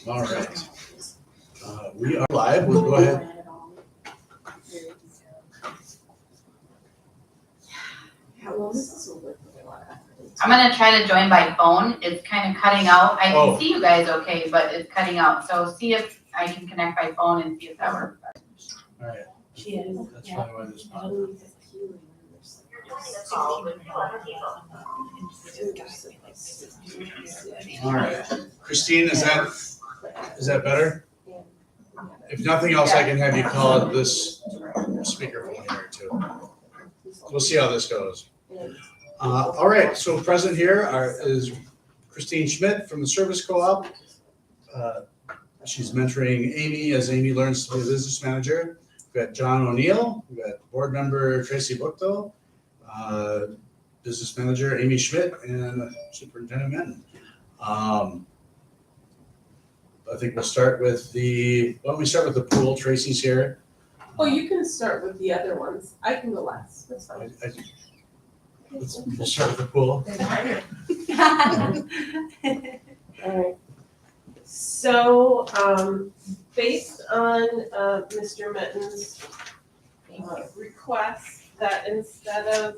All right. We are live. We'll go ahead. I'm gonna try to join by phone. It's kind of cutting out. I Oh. can see you guys okay, but it's cutting out. So see if I can connect by phone and see if that works. All right. That's probably why this popped. All right. Christine, is that better? If nothing else, I can have you call it this speakerphone here too. We'll see how this goes. All right, so present here is Christine Schmidt from the Service Co-op. She's mentoring Amy as Amy learns to be a business manager. We've got John O'Neill, we've got board member Tracy Buchtel, business manager Amy Schmidt, and Superintendent Minton. I think we'll start with why don't we start with the pool? Tracy's here. Well, you can start with the other ones. I can go last. That's fine. We'll start with the pool. All right. So, based on Mr. Mitten's request that instead of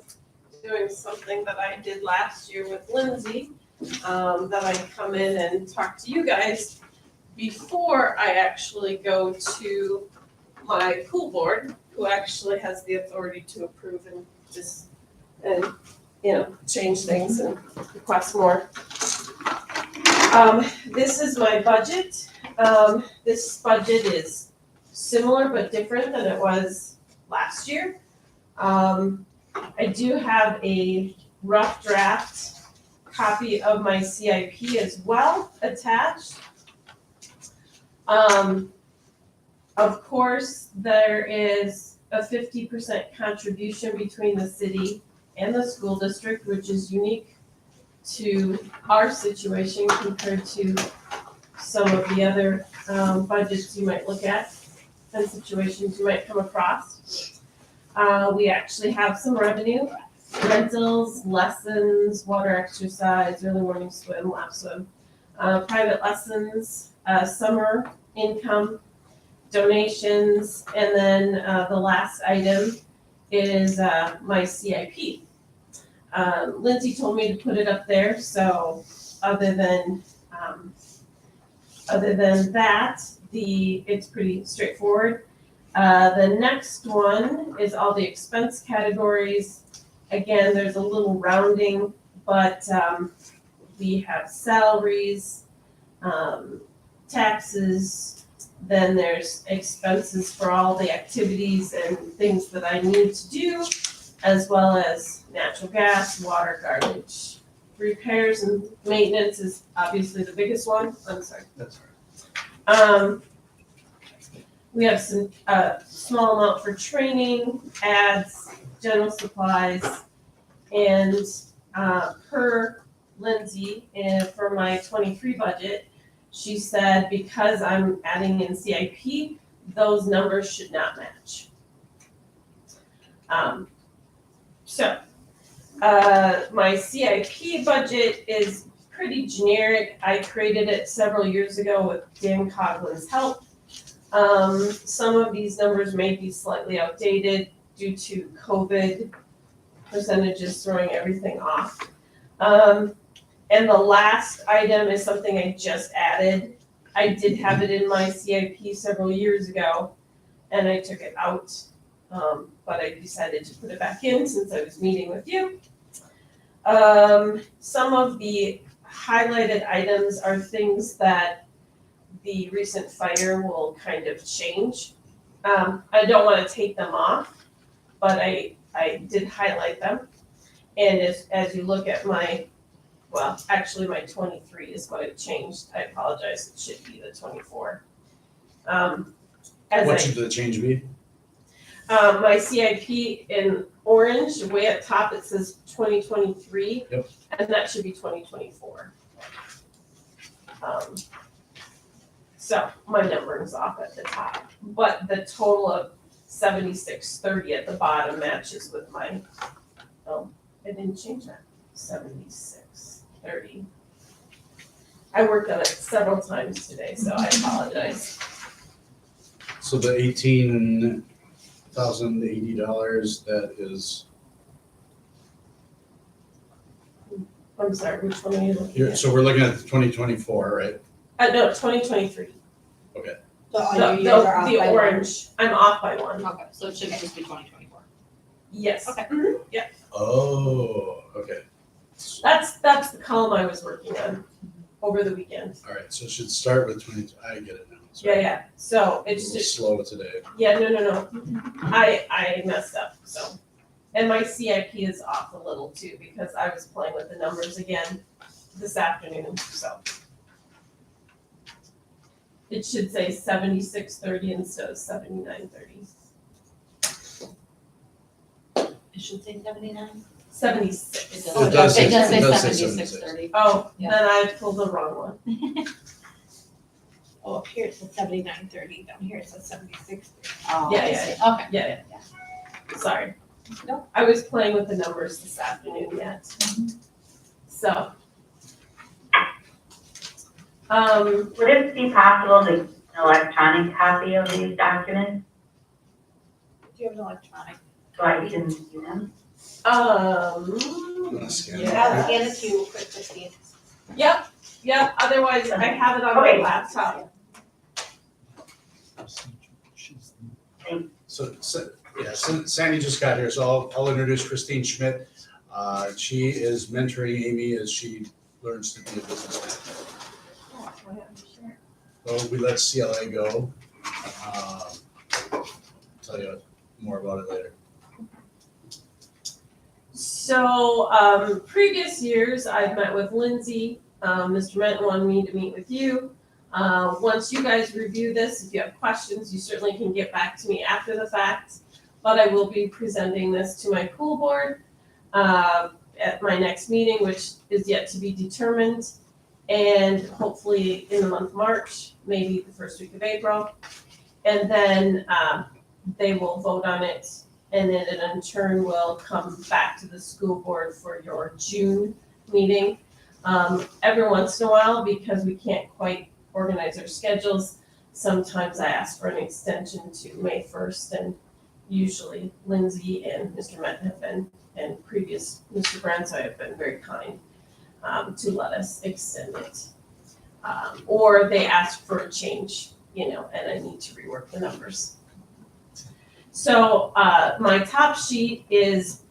doing something that I did last year with Lindsay, that I come in and talk to you guys before I actually go to my pool board, who actually has the authority to approve and change things and request more. This is my budget. This budget is similar but different than it was last year. I do have a rough draft copy of my CIP as well attached. Of course, there is a 50% contribution between the city and the school district, which is unique to our situation compared to some of the other budgets you might look at and situations you might come across. We actually have some revenue, rentals, lessons, water exercise, early morning swim, lap swim, private lessons, summer income, donations, and then the last item is my CIP. Lindsay told me to put it up there, so other than that, it's pretty straightforward. The next one is all the expense categories. Again, there's a little rounding, but we have salaries, taxes, then there's expenses for all the activities and things that I need to do, as well as natural gas, water, garbage. Repairs and maintenance is obviously the biggest one. I'm sorry. That's all right. We have some small amount for training, ads, general supplies, and per Lindsay, and for my 23 budget, she said because I'm adding in CIP, those numbers should not match. My CIP budget is pretty generic. I created it several years ago with Dan Coughlin's help. Some of these numbers may be slightly outdated due to COVID percentages throwing everything off. And the last item is something I just added. I did have it in my CIP several years ago, and I took it out, but I decided to put it back in since I was meeting with you. Some of the highlighted items are things that the recent fire will kind of change. I don't want to take them off, but I did highlight them. And as you look at my 23 is what it changed. I apologize, it should be the 24. What should the change be? My CIP in orange, way at top, it says 2023. Yep. And that should be 2024. So my number is off at the top, but the total of 7630 at the bottom matches with my, I didn't change that, 7630. I worked on it several times today, so I apologize. So the $18,080, that is, I'm sorry, which one are you looking here, at? so we're looking at 2024, right? No, 2023. So all your years are off The by one. orange, I'm off by one. Okay, so it should just be 2024. Yes. Okay. Mhm, yeah. Oh, okay. That's the column I was working on over the weekend. All right, so it should start with 20, I get it now. Yeah, Sorry. yeah. So A it's little just, slow today. yeah, no. I messed up, so. And my CIP is off a little too, because I was playing with the numbers again this afternoon, so. It should say 7630 instead of 7930. It should say 79. 76. Oh, It does say- it does say it does say 7630. Oh, Yeah. then I pulled the wrong one. Oh, up here it says 7930, down here it says 7630. Oh, Yeah, I yeah, see. Okay. Yeah. Sorry. No. I was playing with the numbers this afternoon yet. So. Would it be possible to get an electronic copy of these documents Do you have an electronic? so I can see them? I'm gonna scan it. Yeah. I'll scan it to you quick, Christine. Yep, otherwise I have it on my Okay. laptop. So, Sandy just got here, so I'll introduce Christine Schmidt. She is mentoring Amy as she learns to be a businessman. Well, we let CLA go. Tell you more about it later. So, previous years, I've met with Lindsay, Mr. Menton wanted me to meet with you. Once you guys review this, if you have questions, you certainly can get back to me after the fact. But I will be presenting this to my pool board, at my next meeting, which is yet to be determined. And hopefully in the month of March, maybe the first week of April. And then, they will vote on it. And then it in turn will come back to the school board for your June meeting. Every once in a while, because we can't quite organize our schedules, sometimes I ask for an extension to May 1st, and usually Lindsay and Mr. Met have been, and previous Mr. Branso have been very kind to let us extend it. Or they ask for a change, and I need to rework the numbers. So my top sheet is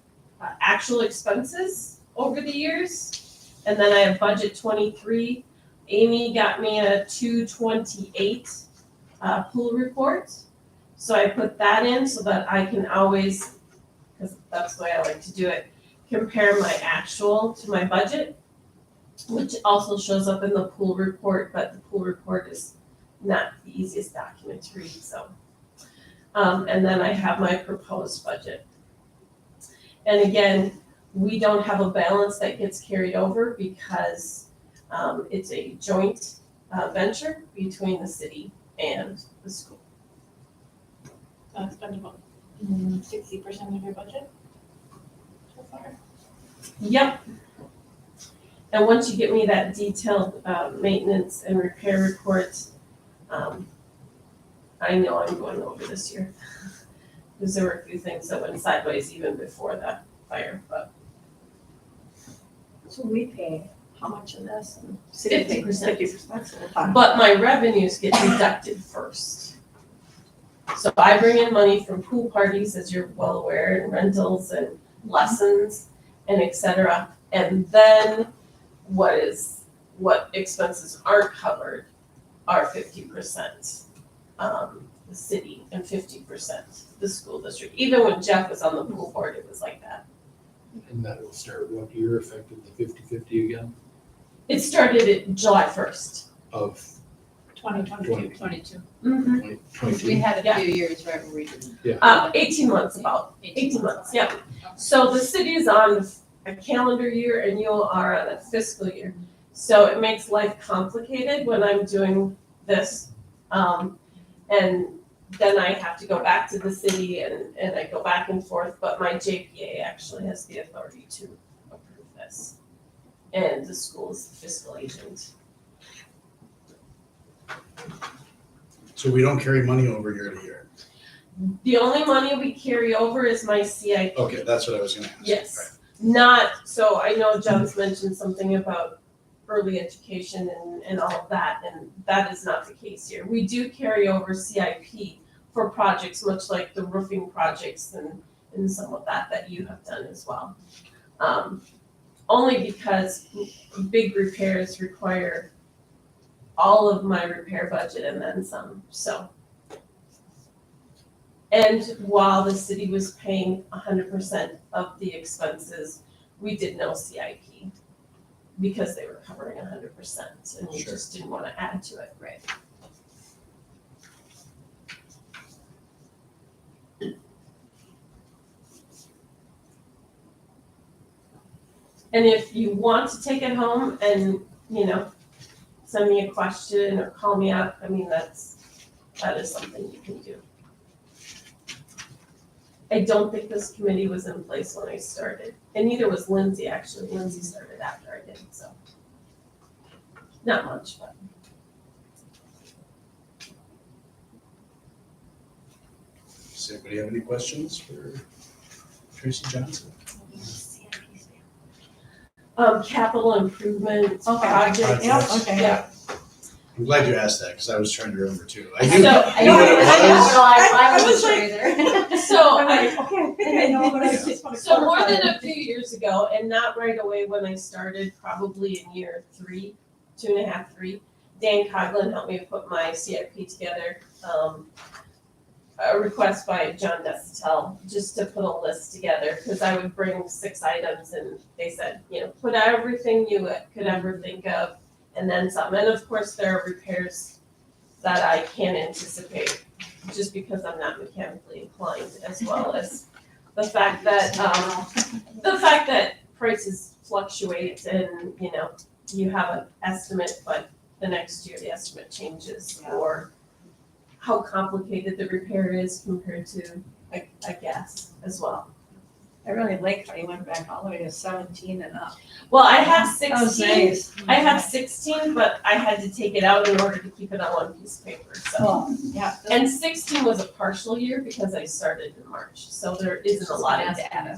actual expenses over the years, and then I have budget 23. Amy got me a 228 pool report, so I put that in so that I can always, because that's the way I like to do it, compare my actual to my budget, which also shows up in the pool report, but the pool report is not the easiest document to read, so. And then I have my proposed budget. And again, we don't have a balance that gets carried over because it's a joint venture between the city and the school. So I spent about 60% of your budget so far. Yep. And once you get me that detailed maintenance and repair report, I know I'm going over this year. Because there were a few things that went sideways even before the fire, but So we pay how much of this? 50%. 50%. But my revenues get deducted first. So I bring in money from pool parties, as you're well aware, and rentals and lessons and et cetera. And then what expenses aren't covered are 50%, the city and 50% the school district. Even when Jeff was on the pool board, it was like that. And that will start what year effective the 50/50 again It started at July 1st. of 2022. 22. Mm-hmm. 2022? We had a Yeah. few years where we didn't. 18 months about. 18 months, yeah. So the city is on a calendar year and you are on a fiscal year. So it makes life complicated when I'm doing this. And then I have to go back to the city and I go back and forth, but my JPA actually has the authority to approve this. And the school's fiscal agent. So we don't carry money over year to year. The only money we carry over is my CIP. Okay, that's what I was gonna ask. Yes, not, so I know John's mentioned something about early education and all of that, and that is not the case here. We do carry over CIP for projects, much like the roofing projects and some of that you have done as well. Only because big repairs require all of my repair budget and then some, so. And while the city was paying 100% of the expenses, we did no CIP because they were covering 100% and we Sure. just didn't want to add to it. Right. And if you want to take it home and, send me a question or call me up, I mean, that is something you can do. I don't think this committee was in place when I started, and neither was Lindsay, actually. Lindsay started after I did, so. Not much, but. Does anybody have any questions for Tracy Johnson? Capital improvement Okay. projects. Yep, okay. Yeah, I'm glad you asked that, because I was trying to remember too. I So- knew I know what it was, I I was wasn't sure like- either. so I'm I, like, okay, I know, but I just want to so more clarify. than a few years ago, and not right away when I started, probably in year 3, 2.5, 3, Dan Coughlin helped me put my CIP together. A request by John Desitel, just to put a list together, because I would bring 6 items and they said, put everything you could ever think of and then some. And of course, there are repairs that I can't anticipate just because I'm not mechanically inclined, as well as the fact that, prices fluctuate and, you have an estimate, but the next year the estimate changes, or how complicated the repair is compared to a gas as well. I really like how you went back all the way to 17 and up. Well, I have That was 16, nice. I have 16, but I had to take it out in order to keep it on one piece of paper, so. Well, yeah. And 16 was a partial year because I started in March, so there isn't a lot of data.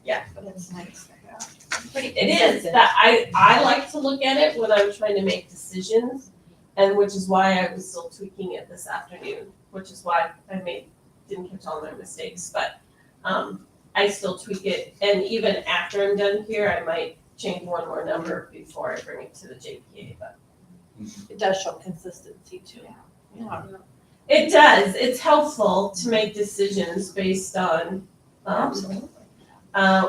Yeah. But it's nice to have. It is, that I like to look at it when I'm trying to make decisions, and which is why I was still tweaking it this afternoon, which is why I didn't catch all my mistakes, but I still tweak it, and even after I'm done here, I might change one more number before I bring it to the JPA, but. It does show consistency too. Yeah. It does, it's helpful to make decisions based on, Absolutely.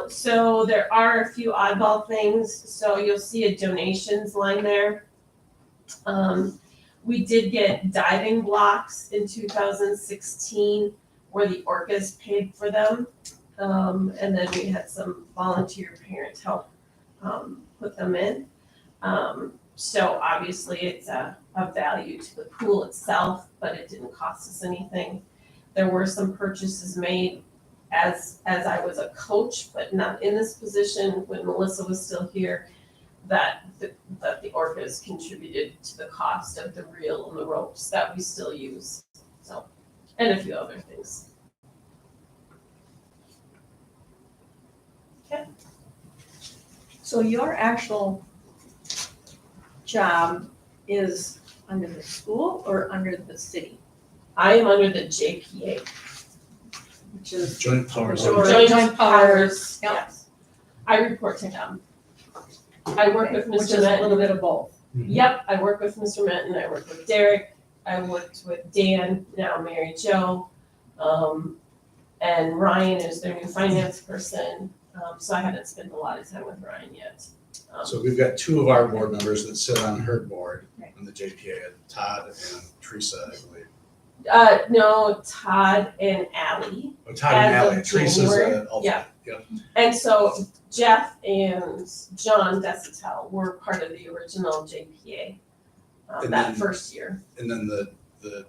so there are a few oddball things, so you'll see a donations line there. We did get diving blocks in 2016 where the orcas paid for them. And then we had some volunteer parents help put them in. So obviously it's a value to the pool itself, but it didn't cost us anything. There were some purchases made as I was a coach, but not in this position when Melissa was still here, that the orcas contributed to the cost of the reel and the ropes that we still use. So, and a few other things. So your actual job is under the school or under the city? I am under the JPA. Which is Joint powers. Joint Joint powers, yep. Yes. I report to them. I work with Which Mr. is a Menton. little bit of both. Yep, I work with Mr. Menton, I work with Derek, I worked with Dan, now Mary Jo. And Ryan is their new finance person, so I haven't spent a lot of time with Ryan yet. So we've got 2 of our board members that sit on her board, Right. on the JPA, Todd and Teresa, I believe. No, Todd and Ally. Oh, Todd and As of Ally, Teresa's January, an alternate. Yep. And so Jeff and John Desitel were part of the original JPA, And that then- first year. And then the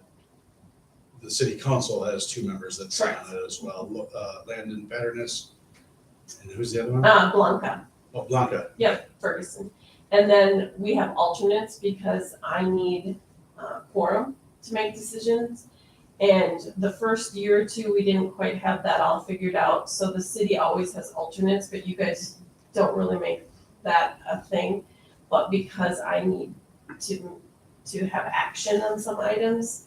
city council has 2 members that sit on it as well, Landon Patterness, and who's the other one? Blanca, Oh, Blanca. Ferguson. And then we have alternates because I need quorum. to make decisions. And the first year or two, we didn't quite have that all figured out, so the city always has alternates, but you guys don't really make that a thing. But because I need to have action on some items,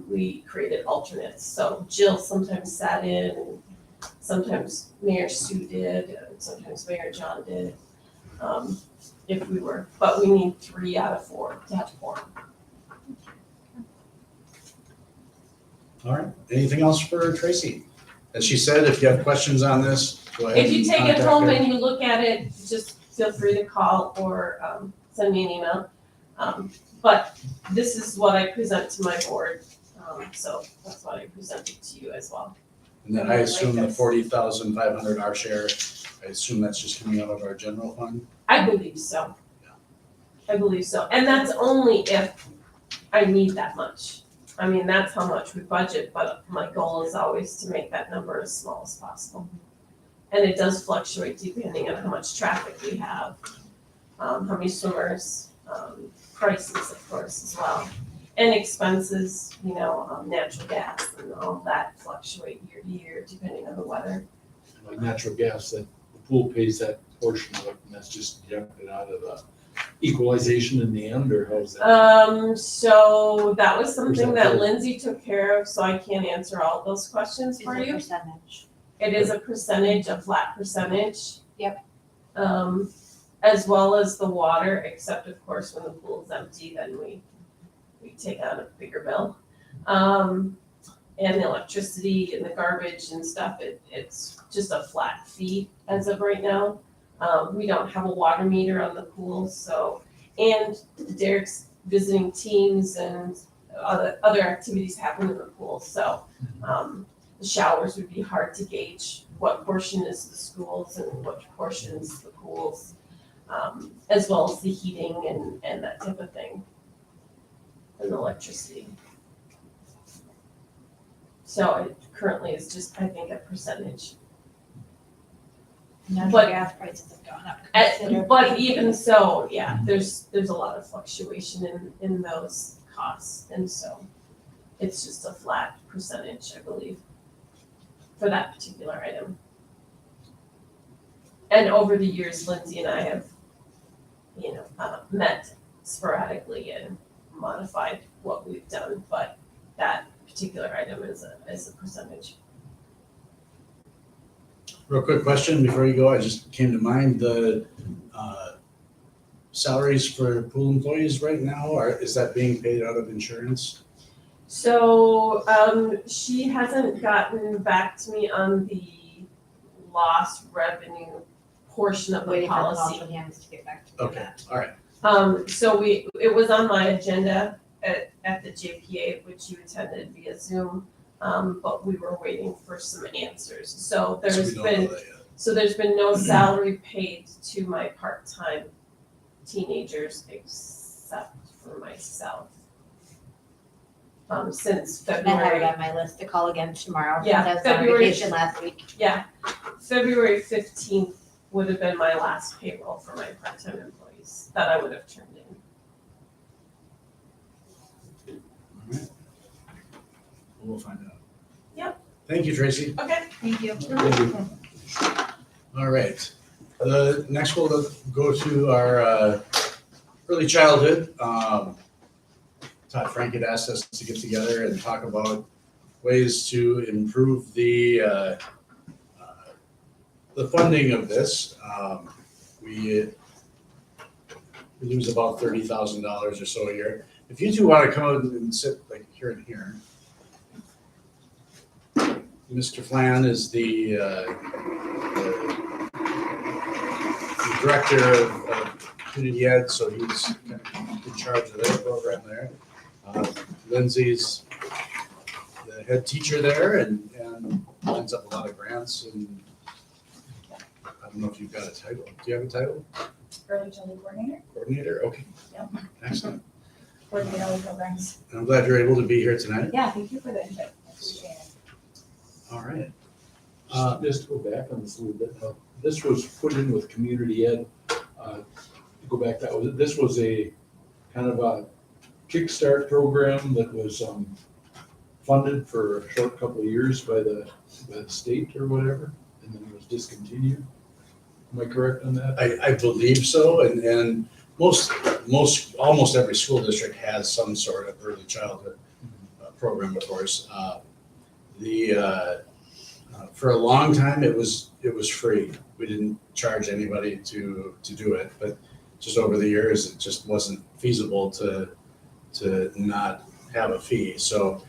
we created alternates. So Jill sometimes sat in, and sometimes Mayor Sue did, and sometimes Mayor John did. If we were, but we need 3 out of 4 to have quorum. All right, anything else for Tracy? As she said, if you have questions on this, go ahead. If you and take it contact home her. and you look at it, just feel free to call or send me an email. But this is what I present to my board, so that's what I presented to you as well. And then I assume the 40,500 our share, I assume that's just coming out of our general fund? I believe so. I believe so, and that's only if I need that much. I mean, that's how much we budget, but my goal is always to make that number as small as possible. And it does fluctuate depending on how much traffic we have, how many swimmers, prices, of course, as well. And expenses, natural gas and all that fluctuate year to year depending on the weather. Like natural gas, that the pool pays that portion of it, and that's just deducted out of the equalization in the end, or how's that? So that was something that Percentage. Lindsay took care of, so I can't answer all those questions It's for a you. percentage. It is a percentage, a flat percentage. Yep. As well as the water, except of course when the pool's empty, then we take out a bigger bill. And the electricity and the garbage and stuff, it's just a flat fee as of right now. We don't have a water meter on the pool, so, and Derek's visiting teams and other activities happen in the pool, so, the showers would be hard to gauge what portion is the schools and what portion is the pools, as well as the heating and that type of thing, and the electricity. So it currently is just, I think, a percentage. Natural But- gas prices have gone up But considerably. even so, yeah, there's a lot of fluctuation in those costs, and so it's just a flat percentage, I believe, for that particular item. And over the years, Lindsay and I have, met sporadically and modified what we've done, but that particular item is a percentage. Real quick question before you go, I just came to mind, the salaries for pool employees right now, is that being paid out of insurance? So, she hasn't gotten back to me on the lost revenue portion of the Waiting for policy. Paul Hands to get back to me on Okay, that. all right, So it was on my agenda at the JPA, which you attended via Zoom, but we were waiting for some answers. So so we there's don't been, know that yet. so there's been no salary paid to my part-time teenagers except for myself. Since And I have it February, on my list to call again tomorrow, since Yeah, I was on February- vacation last week. February 15th would have been my last payroll for my part-time employees that I would have turned in. All right. We'll find out. Yep. Thank you, Tracy. Okay. Thank you. All right, the next we'll go to our early childhood. Todd Frank had asked us to get together and talk about ways to improve the funding of this. We lose about $30,000 or so a year. If you two want to come out and sit like here and here. Mr. Flan is the director of community ed, so he's kind of in charge of their program there. Lindsay's the head teacher there and lines up a lot of grants, and I don't know if you've got a title. Do you have a title? Early childhood coordinator, Coordinator? Okay. Yep. Excellent. coordinate all the programs. And I'm glad you're able to be here tonight. Yeah, thank you for the invite, I appreciate it. All right. Just to go back on this a little bit, this was put in with community ed. To go back, this was a kind of a Kickstart program that was funded for a short couple of years by the state or whatever, and then it was discontinued. Am I correct on that? I believe so, and almost every school district has some sort of early childhood program, of course. For a long time, it was free. We didn't charge anybody to do it, but just over the years, it just wasn't feasible to not have a fee. So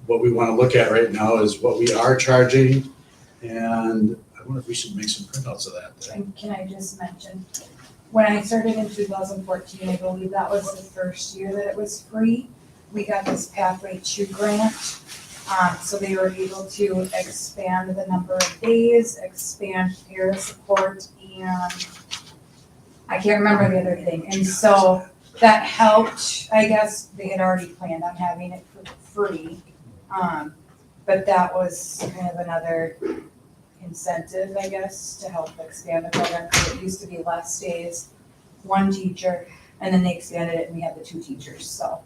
what we want to look at right now is what we are charging, and I wonder if we should make some printouts of that. And can I just mention, when I started in 2014, I believe that was the first year that it was free. We got this Pathway 2 grant. So they were able to expand the number of days, expand parent support, and I can't remember the other thing. And so that helped, I guess, they had already planned on having it for free. But that was kind of another incentive, I guess, to help expand the program, because it used to be less days, one teacher, and then they expanded it and we had the 2 teachers, so.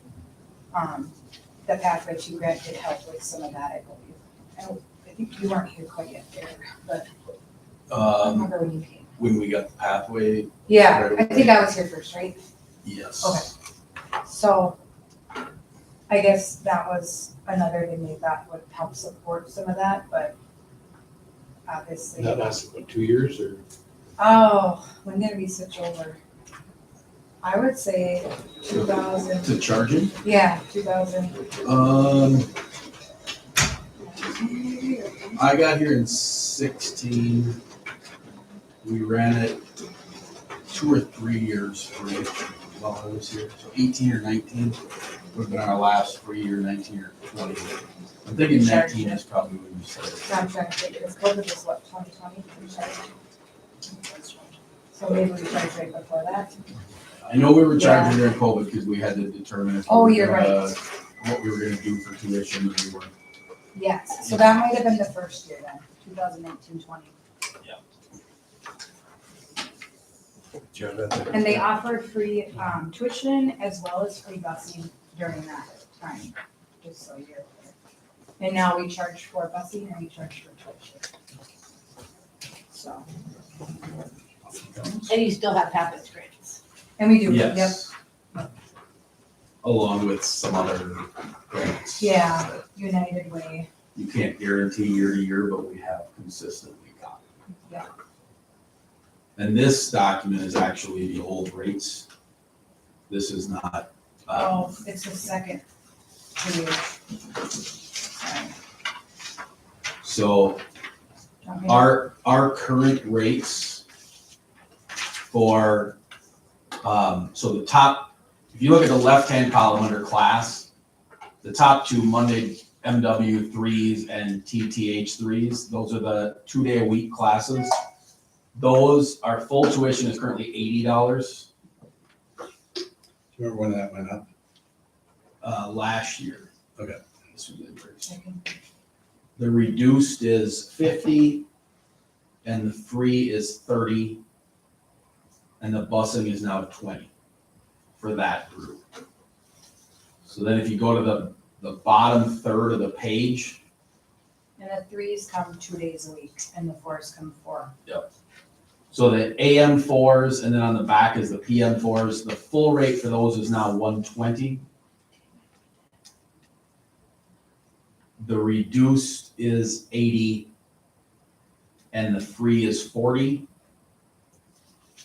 The Pathway 2 grant did help with some of that, I believe. I think you weren't here quite yet, Derek, but I remember when you came. When we got the pathway, Yeah, I think I was here first, right? yes. Okay. So I guess that was another thing they thought would help support some of that, but obviously. That lasted, what, 2 years or? Oh, when did we switch over? I would say 2000, To charging? yeah, 2000. I got here in 16. We ran it 2 or 3 years free while I was here. So 18 or 19 would have been our last free year, 19 or 20. I'm thinking 19 is probably when you started. I'm trying to think, because COVID was what, 2020? So maybe we tried right before that. I know we were charging during COVID because we had to determine if Oh, we you're were right. gonna- what we were gonna do for tuition and we were. Yes, so that might have been the first year then, 2019-20. And they offered free tuition as well as free busing during that time, just so you're aware. And now we charge for busing and we charge for tuition. So, And you still have Pathway grants. and we do, yep, Yes. Along with some other grants. yeah, that United Way, You can't guarantee year to year, but we have consistently gotten. Yeah. And this document is actually the old rates. This is not, oh, it's the second page. Sorry. so Okay. our current rates for, so the top, if you look at the left-hand column under class, the top 2 Monday MW3s and TTH3s, those are the 2-day-a-week classes. Those, our full tuition is currently $80 Do you remember when that went up? last year. Okay. This was the raise. Second. The reduced is 50 and the free is 30 and the busing is now 20 for that group. So then if you go to the bottom third of the page, And the 3s come 2 days a week and the 4s come 4. so the AM 4s and then on the back is the PM 4s, the full rate for those is now 120. The reduced is 80 and the free is 40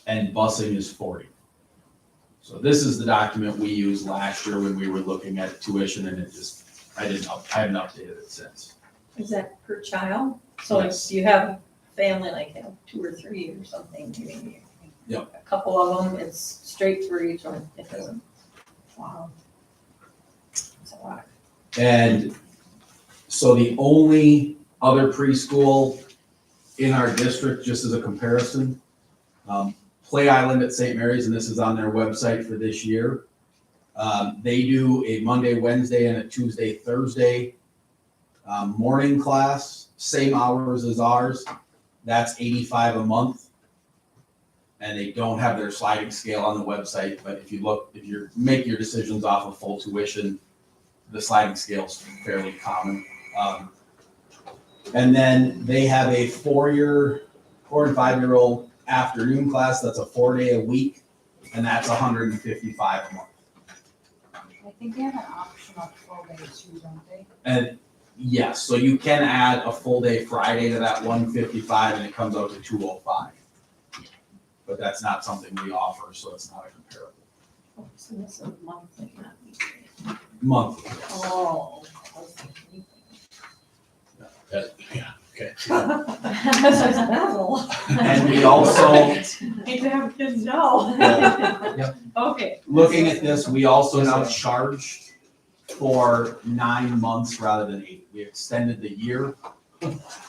and busing is 40. So this is the document we used last year when we were looking at tuition and it just, I haven't updated it since. Is that per child? So Yes. if you have a family like 2 or 3 or something, maybe Yep. a couple of them, it's straight for each one. It doesn't. Wow. That's a lot. And so the only other preschool in our district, just as a comparison, Play Island at St. Mary's, and this is on their website for this year. They do a Monday, Wednesday, and a Tuesday, Thursday morning class, same hours as ours. That's $85 a month. and they don't have their sliding scale on the website, but if you make your decisions off of full tuition, the sliding scale's fairly common. And then they have a 4 and 5-year-old afternoon class, that's a 4-day a week, and that's $155 a month. I think they have an optional full day too, don't they? And yes, so you can add a full day Friday to that 155 and it comes out to 205. But that's not something we offer, so it's not a comparable. Oh, so this is monthly, not weekly. Monthly. Oh. I was thinking Yeah, okay. That's a lot. And we also, Need to have kids know. Yep. Okay. looking at this, we also now charge for 9 months rather than 8. We extended the year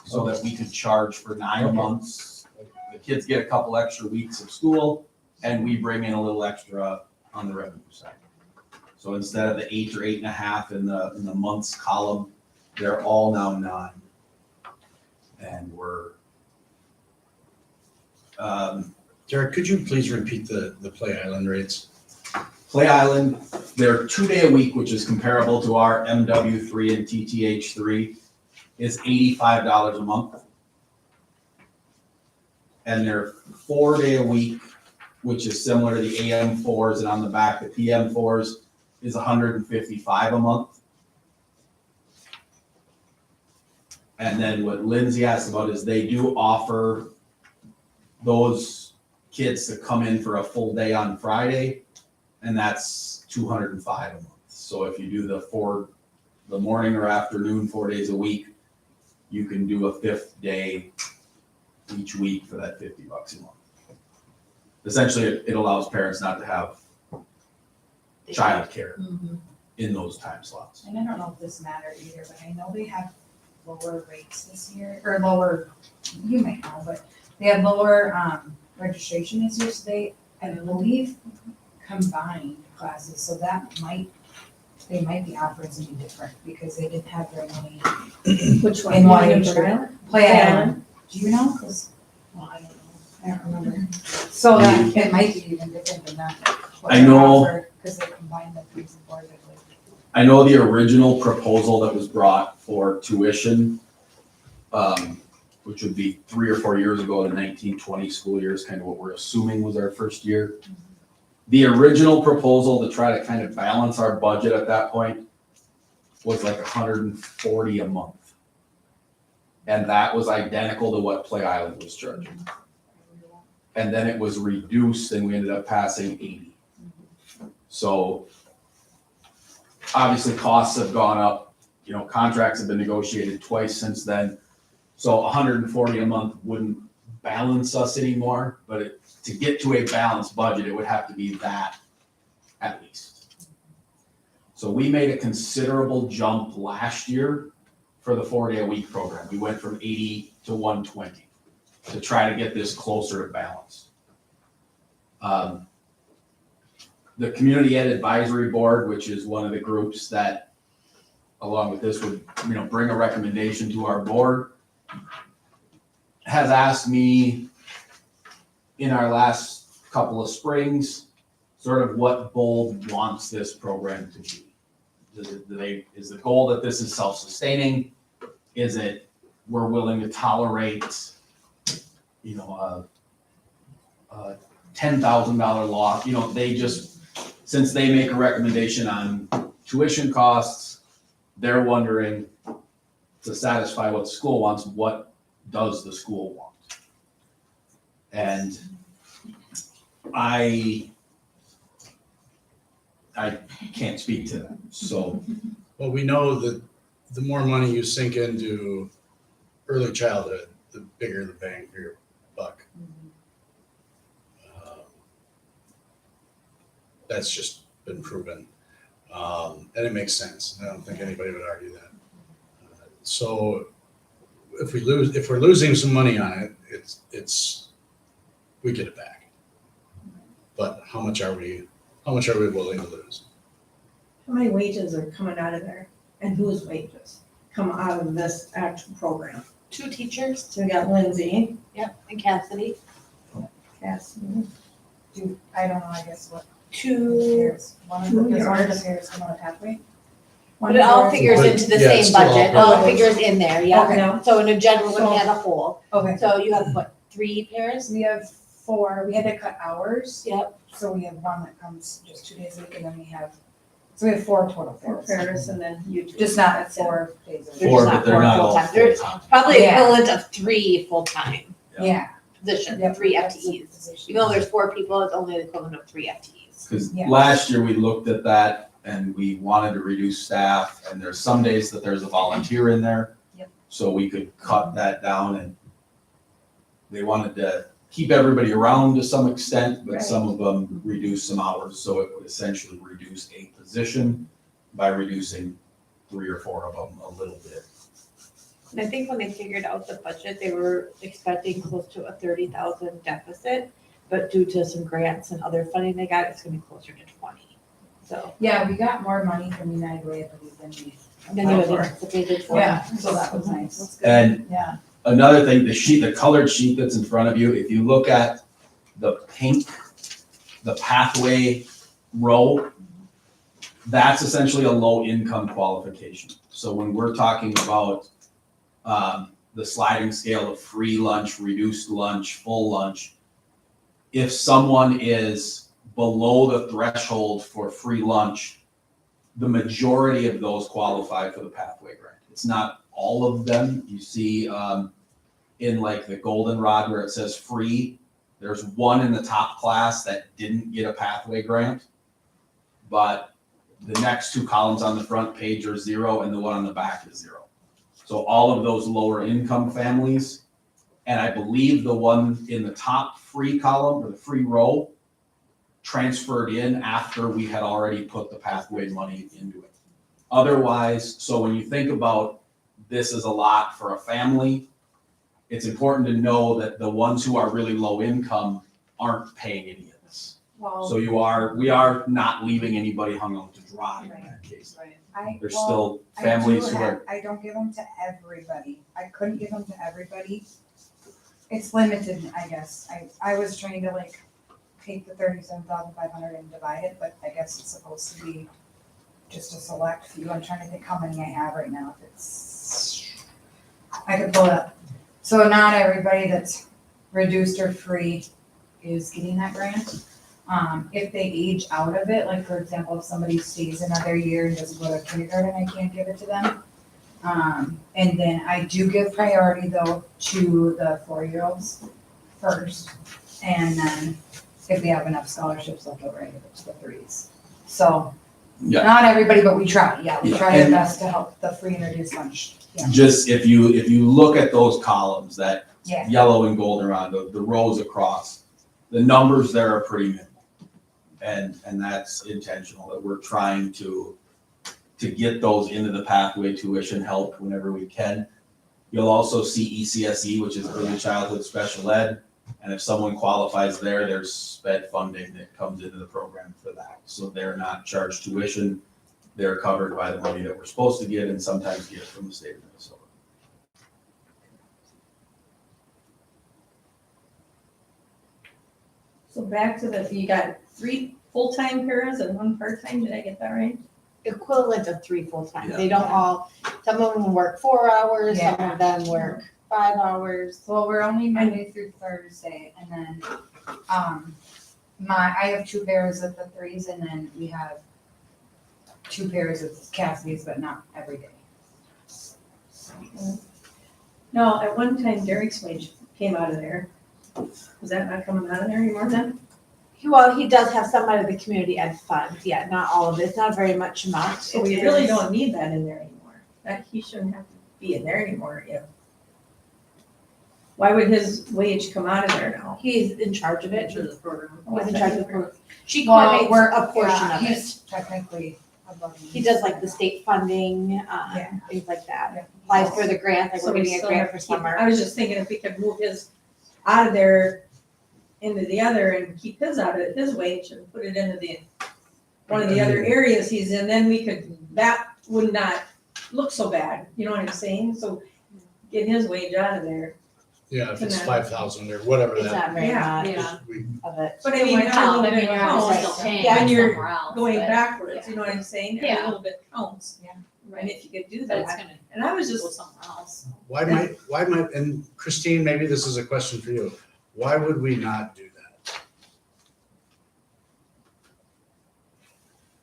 so that we could charge for 9 months. The kids get a couple extra weeks of school and we bring in a little extra on the revenue side. So instead of the 8 or 8.5 in the months column, they're all now 9. And we're, Derek, could you please repeat the Play Island rates? Play Island, their 2-day a week, which is comparable to our MW3 and TTH3, is $85 a month. And their 4-day a week, which is similar to the AM4s and on the back, the PM4s, is $155 a month. And then what Lindsay asked about is they do offer those kids to come in for a full day on Friday, and that's $205 a month. So if you do the morning or afternoon, 4 days a week, you can do a 5th day each week for that $50 a month. Essentially, it allows parents not to have childcare in those time slots. And I don't know if this mattered either, but I know they have lower rates this year, or lower, you might know, but they have lower, registration this year, so I believe, combined classes, so they might be offering something different, because they didn't have very many Which one? in one You age know, group. Play Island, do you know? 'Cause, well, I don't know, I don't remember. So that, it might be even different than that. what I they know- offer, 'cause they combined the 3s and 4s, I believe. I know the original proposal that was brought for tuition, which would be 3 or 4 years ago, the 1920 school year is kind of what we're assuming was our first year. The original proposal to try to kind of balance our budget at that point was like $140 a month. And that was identical to what Play Island was charging. And then it was reduced and we ended up passing 80. So obviously costs have gone up, contracts have been negotiated twice since then. So $140 a month wouldn't balance us anymore, but to get to a balanced budget, it would have to be that at least. So we made a considerable jump last year for the 4-day a week program. We went from 80 to 120 to try to get this closer to balance. The Community Ed Advisory Board, which is one of the groups that, along with this, would bring a recommendation to our board, has asked me in our last couple of springs, sort of what Bold wants this program to be. Is the goal that this is self-sustaining? Is it we're willing to tolerate, a $10,000 loss? They just, since they make a recommendation on tuition costs, they're wondering, to satisfy what the school wants, what does the school want? And I can't speak to that, so. Well, we know that the more money you sink into early childhood, the bigger the bang for your buck. That's just been proven. And it makes sense. I don't think anybody would argue that. So if we're losing some money on it, we get it back. But how much are we willing to lose? How many wages are coming out of there? And whose wages come out of this actual program? 2 teachers, So we got Lindsay, yep, and Cassidy. Yes. I don't know, I guess what Two, pairs, one of the, is one of the pairs come on the pathway? One but it all of the figures pairs- into the Yeah, it's same still all budget, it part all of it. figures in there, Okay. yeah. So in a general, looking at a whole, Okay, so you have what, 3 pairs? we have 4, we had to cut hours. Yep. So we have one that comes just 2 days a week, and then we have, so we have 4 total For pairs. Paris and then you two. Just not 4 days a week. They're Four, just but not they're four not all full-time. They're full-time. probably Yeah. equivalent of 3 full-time Yeah. positions, Yep, 3 that's the FTEs. position. Even though there's 4 people, it's only the equivalent of 3 FTEs. Because Yeah. last year we looked at that and we wanted to reduce staff, and there's some days that there's a volunteer in there. Yep. So we could cut that down, and they wanted to keep everybody around to some extent, but Right. some of them reduced some hours, so it would essentially reduce a position by reducing 3 or 4 of them a little bit. And I think when they figured out the budget, they were expecting close to a 30,000 deficit, but due to some grants and other funding they got, it's gonna be closer to 20. So, Yeah, we got more money from United Way, I believe, than we. then you would anticipated for. Yeah, so that was nice. And Yeah. another thing, the colored sheet that's in front of you, if you look at the pink, the pathway row, that's essentially a low income qualification. So when we're talking about the sliding scale of free lunch, reduced lunch, full lunch, if someone is below the threshold for free lunch, the majority of those qualify for the pathway grant. It's not all of them. You see in like the goldenrod where it says free, there's one in the top class that didn't get a pathway grant. But the next 2 columns on the front page are 0 and the one on the back is 0. So all of those lower income families, and I believe the one in the top free column or the free row transferred in after we had already put the pathway money into it. Otherwise, so when you think about this is a lot for a family, it's important to know that the ones who are really low income aren't paying any of this. Well, So we are not leaving anybody hung out to dry in that case. There's still families who are, I don't give them to everybody. I couldn't give them to everybody. It's limited, I guess. I was trying to like take the 37,500 and divide it, but I guess it's supposed to be just a select few. I'm trying to think how many I have right now. If it's, I could pull it up. So not everybody that's reduced or free is getting that grant. If they age out of it, like for example, if somebody stays another year and doesn't go to kindergarten, I can't give it to them. And then I do give priority though to the 4-year-olds first. And then if we have enough scholarships left over, I give it to the 3s. So, Yeah. not everybody, but we try, yeah, we Yeah, try our and- best to help the free and reduced lunch. Yeah, just if you look at those columns, that yeah, yellow and goldenrod, the rows across, the numbers there are pretty minimal. And that's intentional, that we're trying to get those into the pathway tuition help whenever we can. You'll also see ECSE, which is early childhood special ed. And if someone qualifies there, there's SPED funding that comes into the program for that. So they're not charged tuition. They're covered by the money that we're supposed to get and sometimes get from the state of Minnesota. So back to the, you got 3 full-time paras and 1 part-time, did I get that right? Equivalent of 3 full-time. Yeah. They don't all, some of them work 4 hours, some Yeah. of them work 5 hours. well, we're only Monday through Thursday, and then, I have 2 pairs of the 3s, and then we have 2 pairs of Cassidy's, but not every day. No, at one time Derek's wage came out of there. Is that not coming out of there anymore then? Well, he does have some out of the community ed fund, yeah, not all of it, it's not very much amount. So we It really is- don't need that in there anymore. That, he shouldn't have to be in there anymore if. Why would his wage come out of there now? He's in charge of it. Into the program. He's in charge of the program. She Well, coordinates we're- a portion yeah, of it. He's technically above me. He does like the state funding, Yeah. things like that. Yeah. Applies for the grant, like So we're we getting a still grant have for to keep- summer. I was just thinking if we could move his out of there into the other and keep his out of his wage and put it into the, one of the other areas he's in, then we could, that would not look so bad, you know what I'm saying? So get his wage out of there. Yeah, if it's Connect. 5,000 or whatever It's that. not very Yeah. much Yeah. We, of it. But I mean, every Well, little I mean, bit we're counts still paying when you're somewhere else, going but- backwards, you know what I'm saying? Every Yeah. little bit counts. Yeah. And Right, if you could do but it's that, gonna and I was go just, somewhere else. why might, and Christine, maybe this is a question for you. Why would we not do that?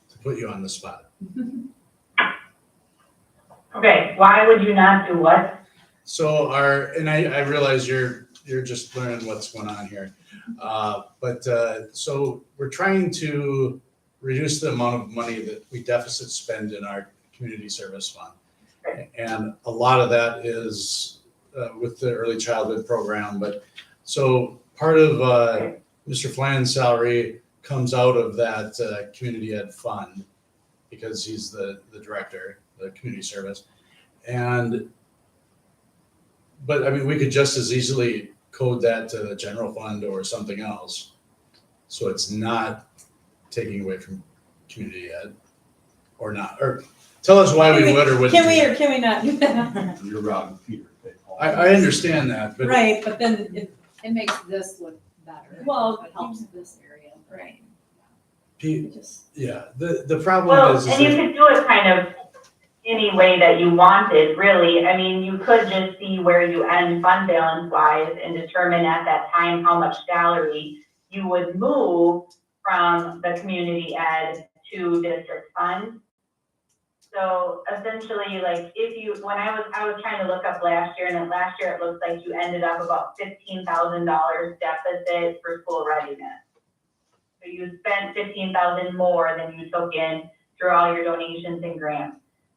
To put you on the spot. Okay, why would you not do what? So and I realize you're just learning what's going on here. So we're trying to reduce the amount of money that we deficit spend in our community service fund. And a lot of that is with the early childhood program, but so part of Mr. Flannan's salary comes out of that community ed fund because he's the director, the community service. But I mean, we could just as easily code that to the general fund or something else. So it's not taking away from community ed or not, or tell us why we would or wouldn't. can we do or can we not do that? You're robbing Peter to pay Paul. I understand that, but Right, but then, It makes this look better. Well, It helps this area. right, Pete, just. yeah, the problem Well, is and you that, could do it kind of any way that you wanted, really. I mean, you could just see where you end fund balance wise and determine at that time how much salary you would move from the community ed to district fund. So essentially, like when I was trying to look up last year, and last year it looks like you ended up about $15,000 deficit for school readiness. So you spent 15,000 more than you took in through all your donations and grants.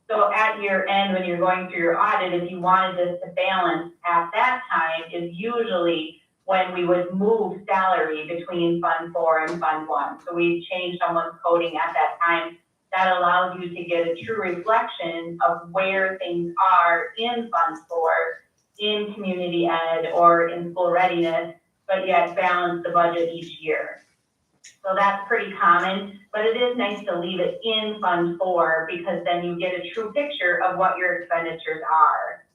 So at year end, when you're going through your audit, if you wanted this to balance at that time, is usually when we would move salary between Fund 4 and Fund 1. So we change someone's coding at that time. That allows you to get a true reflection of where things are in Fund 4, in community ed, or in school readiness, but yet balance the budget each year. So that's pretty common, but it is nice to leave it in Fund 4 because then you get a true picture of what your expenditures are.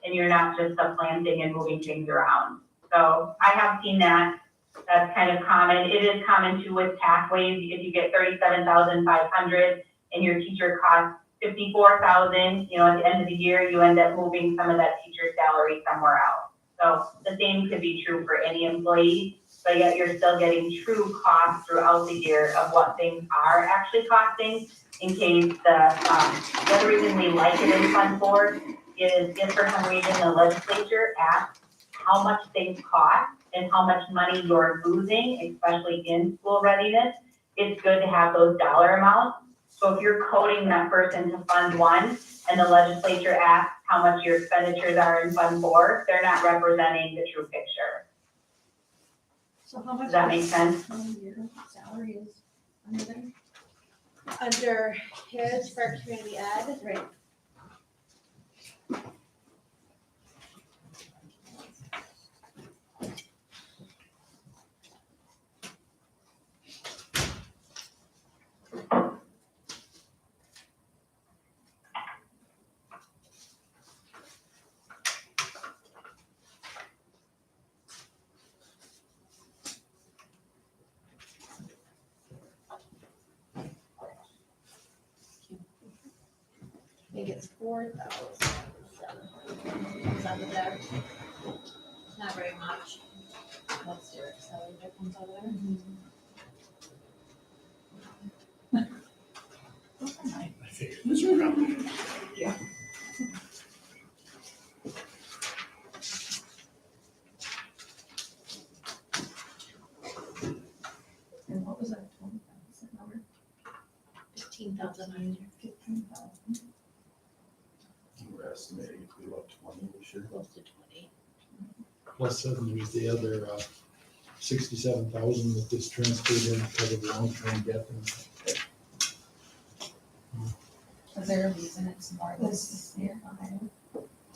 And you're not just supplanting and moving things around. So I have seen that. That's kind of common. It is common too with pathways. If you get $37,500 and your teacher costs $54,000, at the end of the year, you end up moving some of that teacher's salary somewhere else. So the same could be true for any employee, but yet you're still getting true costs throughout the year of what things are actually costing in case the other reason we like it in Fund 4 is if for some reason the legislature asks how much things cost and how much money you're losing, especially in school readiness, it's good to have those dollar amounts. So if you're coding that person to Fund 1 and the legislature asks how much your expenditures are in Fund 4, they're not representing the true picture. So how much? Does that make sense? Your salary is under there? Under his for community ed, Right. I think it's 4,000. Comes out of there. Not very much. That's your salary that comes out of there. I figured this would probably. And what was that 20,000 number? 15,000. 15,000. We're estimating it to be about 20 this year. Close to 20. Plus seven was the other 67,000 that this transferred in because of the long-term debt. Is there a reason it's more this year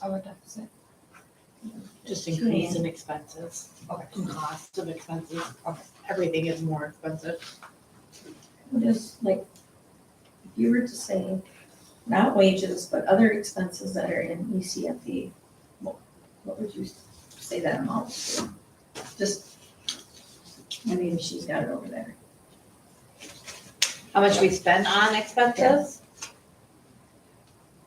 of a deficit? Just increase in expenses. Okay. And cost of expenses. Everything is more expensive. What is, like, if you were to say, not wages, but other expenses that are in ECFE, what would you say that amount. Just, and maybe she's got it over there. How much we spend on expenses?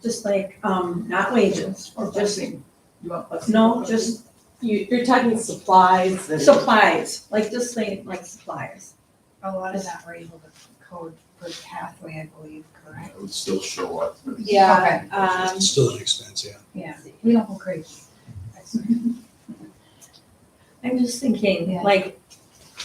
Just like, not wages, or just, You want plus? no, just You're talking supplies and. supplies, like just like supplies. A lot of that we're able to code for pathway, I believe, correct? It would still show up. Yeah, It's still an expense, yeah. Yeah, we don't go crazy. I'm just thinking, Yeah. like,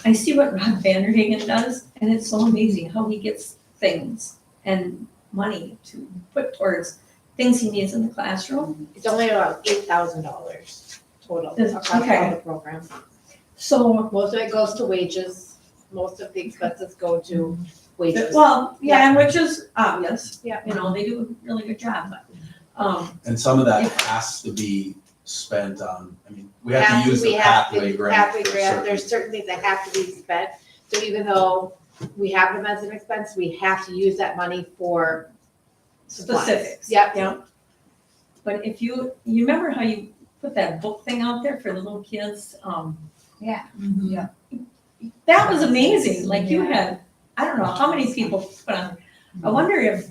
I see what Rob Vanderhagen does, and it's so amazing how he gets things and money to put towards things he needs in the classroom. it's only about $8,000 total Is- across all okay. the programs. So, Most of it goes to wages, most of the expenses go to wages. well, yeah, and which is obvious. Yeah. You know, they do a really good job, but, And some of that has to be spent on, I mean, we have to use the pathway grant. Pathway for grant, certain- there's certain things that have to be spent. So even though we have them as an expense, we have to use that money for supplies. specifics. Yep. Yeah. But if you remember how you put that book thing out there for the little kids, Yeah. that was amazing, like you had, I don't know how many people put on, I wonder if,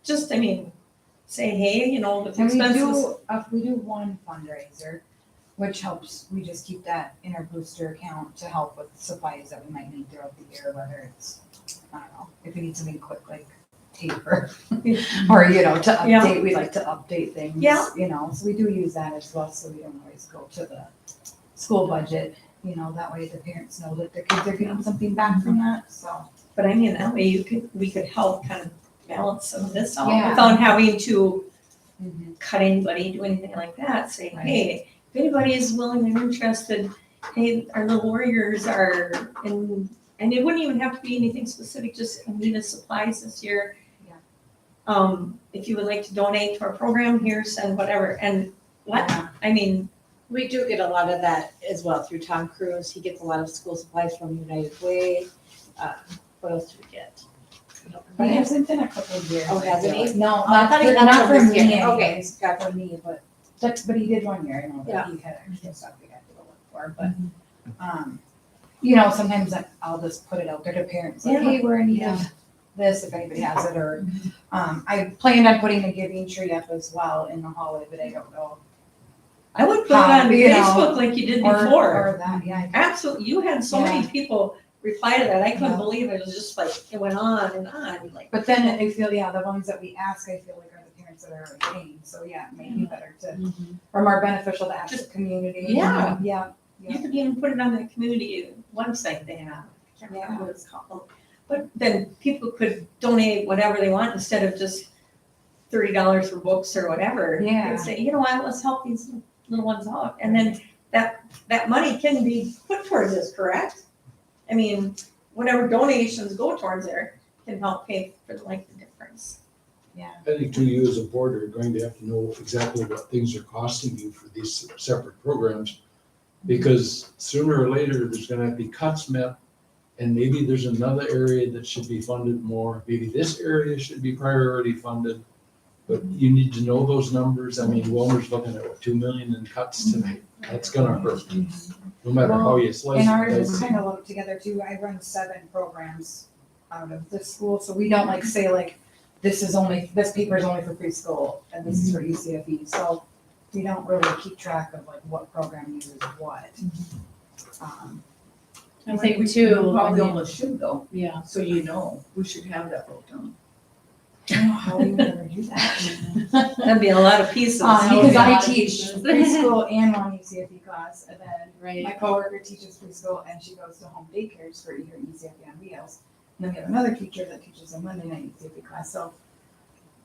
just, I mean, say, hey, you know, with And we expenses. do, we do one fundraiser, which helps, we just keep that in our booster account to help with supplies that we might need throughout the year, whether it's, I don't know, if we need something quick, like paper, or, you know, to Yeah. update, we like to update things, Yeah. you know, so we do use that as well, so we don't always go to the school budget, you know, that way the parents know that their kids are getting something back from that, so. But I mean, that way we could help kind of balance some of this out Yeah. without having to cut anybody, do anything like that, say, Right. hey, if anybody is willing and interested, hey, our little warriors are in, and it wouldn't even have to be anything specific, just needed supplies this year. Yeah. If you would like to donate to our program, here, send whatever, and what, Yeah. I mean, We do get a lot of that as well through Tom Cruise. He gets a lot of school supplies from United Way. What else do we get? I don't But it remember. hasn't been a couple of years. Oh, hasn't he? No, I thought he got not some for this me year. Okay. anyways, got for me, but he did one year, I know Yeah. that he had extra stuff we had to go look for, but, you know, sometimes I'll just put it out there to parents, like, Yeah. hey, we're in need of this, if anybody has it, or, I planned on putting a giving tree up as well in the hallway, but I don't know. I would put it on You know, Facebook like you did Or before. that, yeah. Absolutely, you had so many people reply to that, I couldn't believe it, it was just like, it went on and on, like. But then I feel, yeah, the ones that we ask, I feel like are the parents that are already paying, so yeah, it may be better to, or more beneficial to ask the community. Yeah. Yeah. You could even put it on the community website they have, I can't remember what it's called. But then people could donate whatever they want instead of just $30 for books or whatever. Yeah. They'd say, you know what, let's help these little ones out, and then that money can be put towards this, correct? I mean, whatever donations go towards there can help pay for the difference. Yeah. I think too, you as a board are going to have to know exactly what things are costing you for these separate programs. Because sooner or later, there's gonna be cuts met, and maybe there's another area that should be funded more. Maybe this area should be priority funded. But you need to know those numbers. I mean, Wilmer's looking at what, 2 million in cuts tonight. That's gonna hurt, no matter how you slice it. And ours is dice it. kind of lumped together too. I run 7 programs out of the school, so we don't like say like, this paper is only for preschool and this is for ECFE. So we don't really keep track of like what program uses what. I think too, Probably almost should though, yeah. so you know, we should have that broke down. I don't know how we would ever do that. That'd be a lot of pieces. Because I lot of teach pieces. preschool and one ECFE class, and then Right. my coworker teaches preschool and she goes to home daycares for either ECFE on wheels. And then we have another teacher that teaches a Monday night ECFE class, so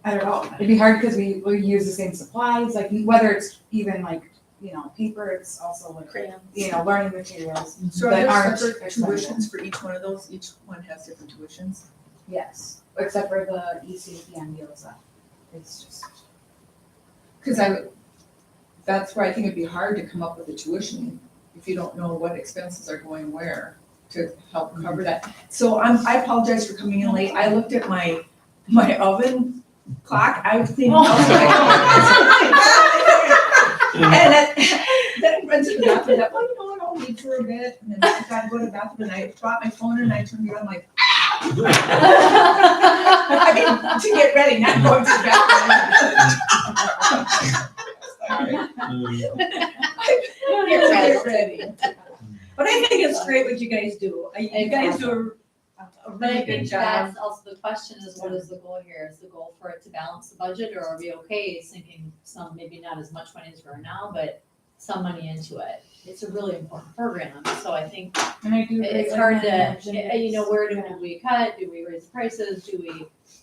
I don't know, it'd be hard because we use the same supplies, like whether it's even like, you know, paper, it's also like, Crayons. you know, learning materials. So are That there aren't separate expensive. tuitions for each one of those? Each one has different tuitions? Yes, except for the ECFE on wheels, it's just. Cause that's where I think it'd be hard to come up with a tuition if you don't know what expenses are going where to help cover that. So I apologize for coming in late. I looked at my oven clock. I was thinking. And went to the bathroom, that, well, you know what, I'll leave for a bit, and then I gotta go to the bathroom, and I brought my phone and I turned it on, like, I mean, to get ready, not going to the bathroom. Get ready. But I think it's great what you guys do. You guys do a But I really good think job. that's also the question is, what is the goal here? Is the goal for it to balance the budget, or are we okay sinking some, maybe not as much money as we're now, but some money into it? It's a really important program, so I think And I do. agree it's with hard Matt to, mentioned you know, where do Yeah. we cut? Do we raise prices?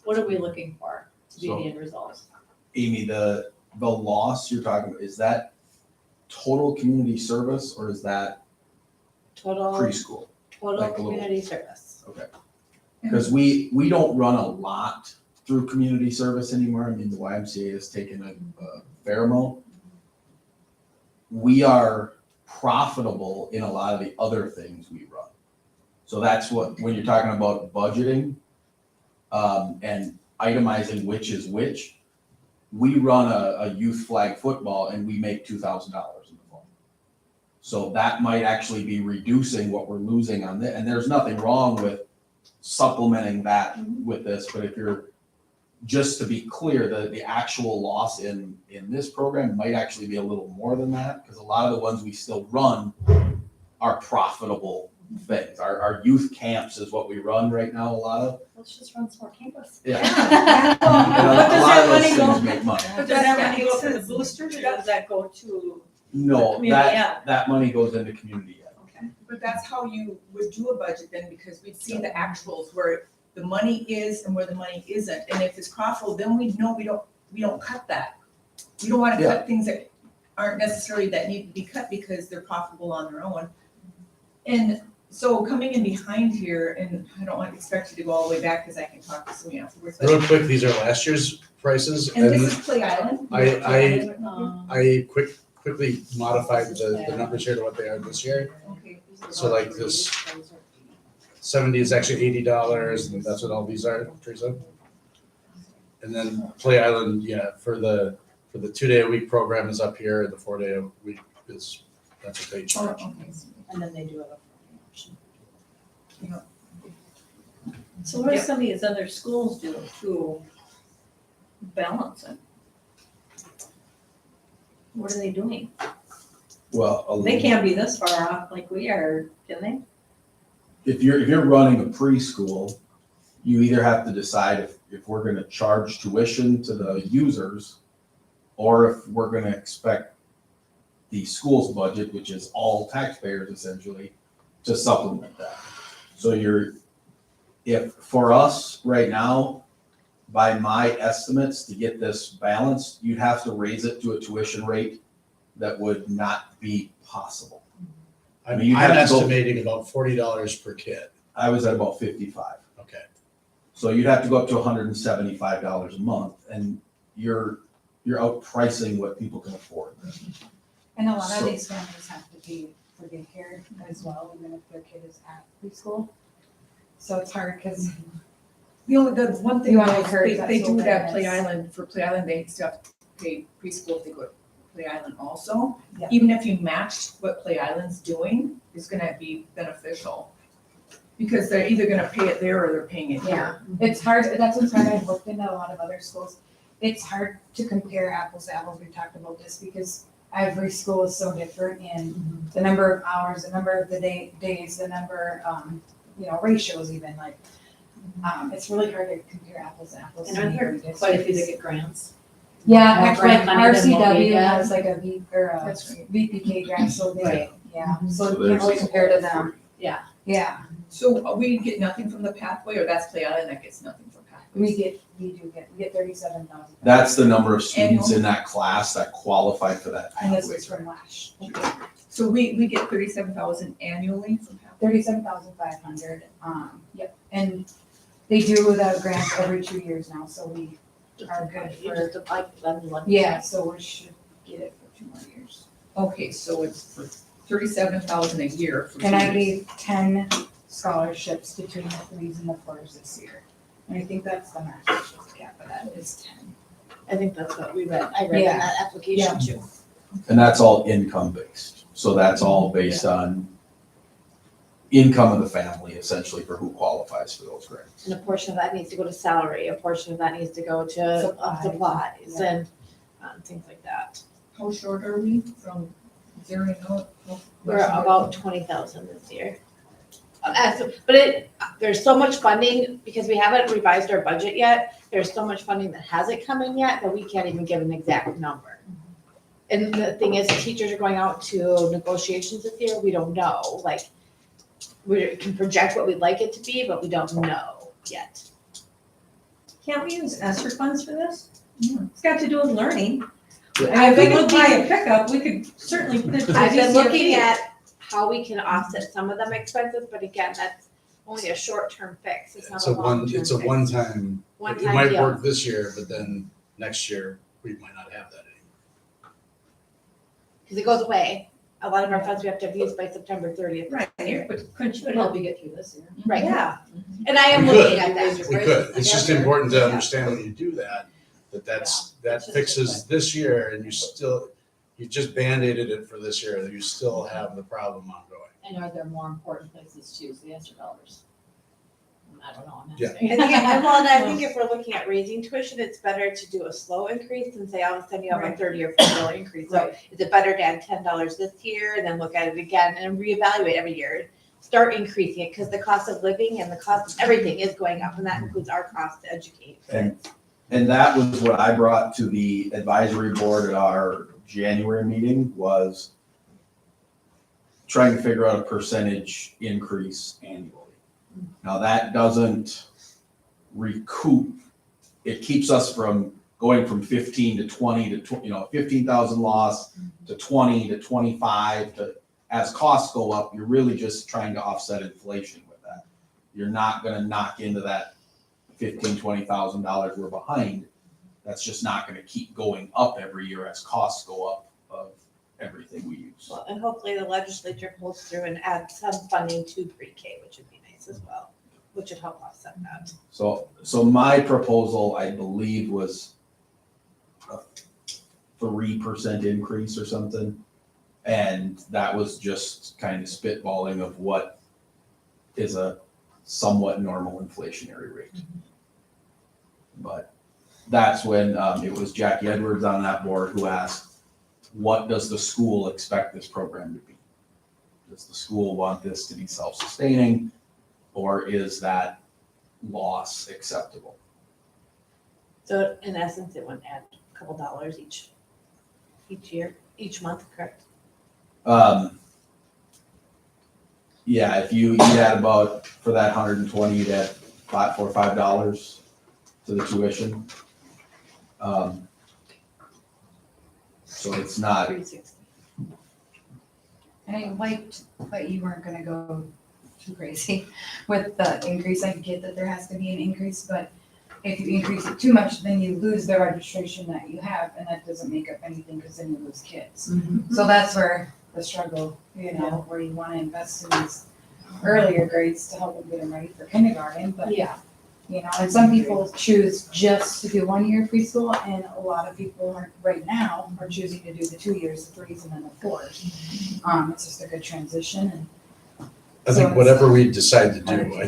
What are we looking for to be So- the end result? Amy, the loss you're talking about, is that total community service or is that Total, preschool? total like a little- community service. Because we don't run a lot through community service anymore. I mean, the YMCA has taken a fair amount. We are profitable in a lot of the other things we run. So that's what, when you're talking about budgeting, and itemizing which is which, we run a youth flag football and we make $2,000 in the fall. So that might actually be reducing what we're losing on this, and there's nothing wrong with supplementing that with this, but if you're, just to be clear, the actual loss in this program might actually be a little more than that, because a lot of the ones we still run are profitable things. Our youth camps is what we run right now, a lot of. Let's just run some more campus. Yeah. Yeah. And But does a lot that of those money go, things make money. but does that money go for the boosters, or does that go to No, community? that money goes into community ed. Okay. But that's how you would do a budget then, because we'd see the actuals where the money is and where the money isn't. And if it's profitable, then we know we don't cut that. We don't wanna cut things that aren't necessarily that need to be cut because they're profitable on their own. And so coming in behind here, and I don't want to expect you to go all the way back because I can talk to somebody afterwards. but- Real quick, these are last year's prices, And this and is Play Island. Um, I quickly modified the numbers here to what they are this year. Okay. So like this 70 is actually $80, and that's what all these are, Teresa. And then Play Island, yeah, for the 2-day-a-week program is up here, and the 4-day-a-week is, that's what they Oh, charge. okay. And then they do have a option. So what do some of these other schools do to balance it? What are they doing? Well, They can't be this far off like we are, can they? if you're running a preschool, you either have to decide if we're gonna charge tuition to the users, or if we're gonna expect the school's budget, which is all taxpayers essentially, to supplement that. So if for us right now, by my estimates, to get this balanced, you'd have to raise it to a tuition rate that would not be possible. I'm You have to go- estimating about $40 per kid. I was at about 55. Okay. So you'd have to go up to $175 a month, and you're outpricing what people can afford. And a lot So- of these families have to pay for daycare as well, even if their kid is at preschool. So it's hard because The one thing You wanna is encourage they that do school it at Play parents. Island, for Play Island, they still have to pay preschool if they go to Play Island also. Yeah. Even if you match what Play Island's doing, it's gonna be beneficial. Because they're either gonna pay it there or they're paying it Yeah. here. it's hard, that's what's hard, I've looked into a lot of other schools. It's hard to compare apples to apples, we talked about this, because every school is so different in the number of hours, the number of the days, the number, ratios even, like, it's really hard to compare apples to apples. And in aren't there different quite a few that districts. get grants? Yeah, more actually, grant money than what we RCW get? has like a That's right. VPK grant, so they, Right. yeah, so So you can't there's really compare to them. Yeah. Yeah, So we get nothing from the pathway, or that's Play Island that gets nothing from pathways? we get 37,000. That's the number of students in that class that qualify for that And this pathway. is from last, So we get 37,000 annually from pathways? 37,500, yep, and they do the grants every 2 years now, so we are good You for, just apply for them and let them- yeah, so we should get it for 2 more years. Okay, so it's for 37,000 a year for 2 And I years. gave 10 scholarships between the 3s and the 4s this year. And I think that's the max cap of that is 10. I think that's what we read. I read in Yeah. that application too. And that's all income based. So that's all based on income of the family essentially for who qualifies for those grants. And a portion of that needs to go to salary, a portion of that needs to go to supplies and things like that. How short are we from zeroing out? We're about 20,000 this year. There's so much funding, because we haven't revised our budget yet, there's so much funding that hasn't come in yet that we can't even give an exact number. And the thing is, teachers are going out to negotiations this year, we don't know, like, we can project what we'd like it to be, but we don't know yet. Can't we use ESSER funds for this? It's got to do with learning. I've If we been could buy looking, a pickup, we could certainly put it to the I've been looking DCFD. at how we can offset some of them expenses, but again, that's only a short-term fix, it's not It's a a one, long-term it's a fix. one-time, it One-time might deal. work this year, but then next year, we might not have that anymore. Because it goes away. A lot of our funds we have to have used by September 30th. Right, but couldn't you Could help you get through this year. Right. Yeah. And I am We looking could. at that. We could, it's just important to Yeah. understand when you do that, that It's that just fixes this year and you just Band-Aided it for this year, you still have the problem ongoing. And are there more important places to use the ESSER dollars? I don't know, I'm Yeah. asking. And again, well, and I think if we're looking at raising tuition, it's better to do a slow increase than say all of a sudden you have a Right. $30 or $40 increase. So Right. is it better to add $10 this year and then look at it again and reevaluate every year? Start increasing it, because the cost of living and the cost of everything is going up, and that includes our cost to educate. And that was what I brought to the advisory board at our January meeting, was trying to figure out a percentage increase annually. Now, that doesn't recoup, it keeps us from going from 15 to 20 to 15,000 loss to 20 to 25 to, as costs go up, you're really just trying to offset inflation with that. You're not gonna knock into that $20,000 we're behind. That's just not gonna keep going up every year as costs go up of everything we use. Well, and hopefully the legislature pulls through and adds some funding to pre-K, which would be nice as well, which would help offset that. So my proposal, I believe, was a 3% increase or something. And that was just kind of spitballing of what is a somewhat normal inflationary rate. But that's when it was Jackie Edwards on that board who asked, what does the school expect this program to be? Does the school want this to be self-sustaining, or is that loss acceptable? So in essence, it would add a couple dollars each year, each month, correct? Yeah, if you add about, for that 120, you'd add $4 or $5 to the tuition. So it's not, 360. And I liked that you weren't gonna go too crazy with the increase. I get that there has to be an increase, but if you increase it too much, then you lose the registration that you have, and that doesn't make up anything, because then you lose kids. So that's where the struggle, where you wanna invest in these earlier grades to help them get them ready for kindergarten, but Yeah. and some people choose just to do 1 year preschool, and a lot of people right now are choosing to do the 2 years, the 3s, and then the 4s. It's just a good transition, and I think whatever we decide to do, I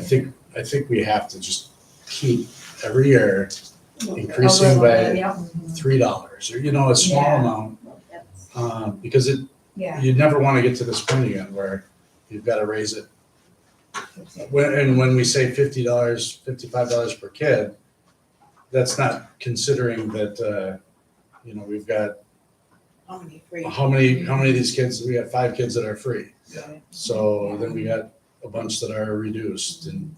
think we have to just keep every year increasing by yeah, $3 or, a small Yeah. amount. Because yeah. you never want to get to this point again where you've got to raise it. When we say $50, $55 per kid, that's not considering that, we've got, How many free? how many of these kids, we have 5 kids that are free. Yeah. So then we got a bunch that are reduced, and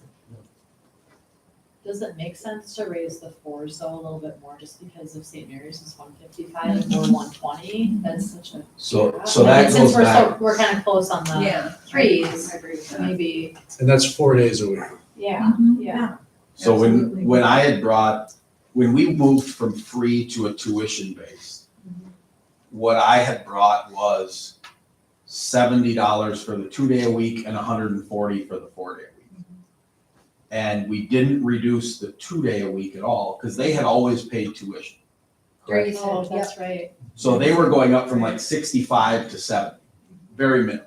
Does it make sense to raise the 4s though a little bit more, just because of St. Mary's is 155 and we're 120? That's such a. so And that since goes back, we're kind of close on the Yeah. 3s, I agree with that. maybe, and that's 4 days a week. yeah, Mhm. yeah. so Absolutely. when we moved from free to a tuition based, what I had brought was $70 for the 2-day a week and $140 for the 4-day a week. And we didn't reduce the 2-day a week at all, because they had always paid tuition. Grace, that's right. So they were going up from like 65 to 70, very minimal.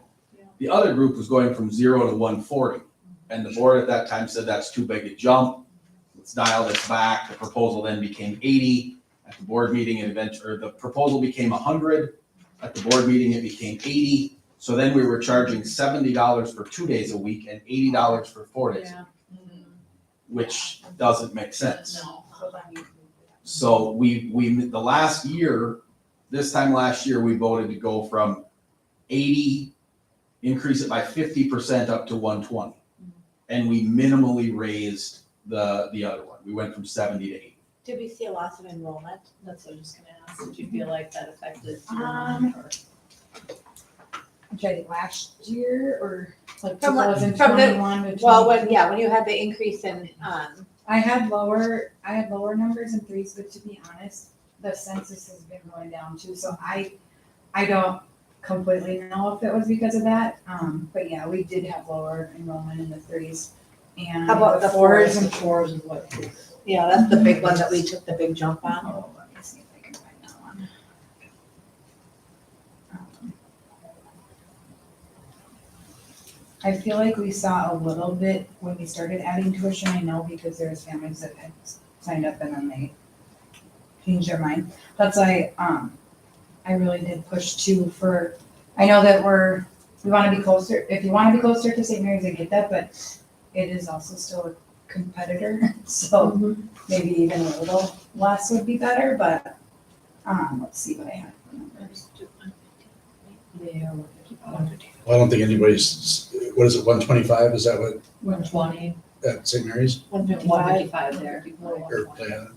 The other group was going from 0 to 140. And the board at that time said that's too big a jump. Let's dial this back. The proposal then became 80. At the board meeting, the proposal became 100. At the board meeting, it became 80. So then we were charging $70 for 2 days a week and $80 for 4 days, a week, which doesn't make sense. No. So the last year, this time last year, we voted to go from 80, increase it by 50% up to 120. And we minimally raised the other one. We went from 70 to 80. Did we see a loss of enrollment? That's what I was just gonna ask, did you feel like that affected your or? Last year or like From 2021 to Well, when you had the increase in, I had lower numbers in threes, but to be honest, the census has been going down too, so I don't completely know if it was because of that. But yeah, we did have lower enrollment in the threes. And How about the fours and fours is what? yeah, that's the big one that we took the big jump on. oh, let me see if I can find that one. I feel like we saw a little bit when we started adding tuition, I know because there's families that had signed up and then they changed their mind. That's why, I really did push too for, I know that we wanna be closer, if you wanna be closer to St. Mary's, I get that, but it is also still a competitor, so maybe even a little less would be better, but, let's see what I have for numbers. Well, I don't think anybody's, what is it, 125? Is that what, 120. at St. Mary's? 155 there. Or Play Island?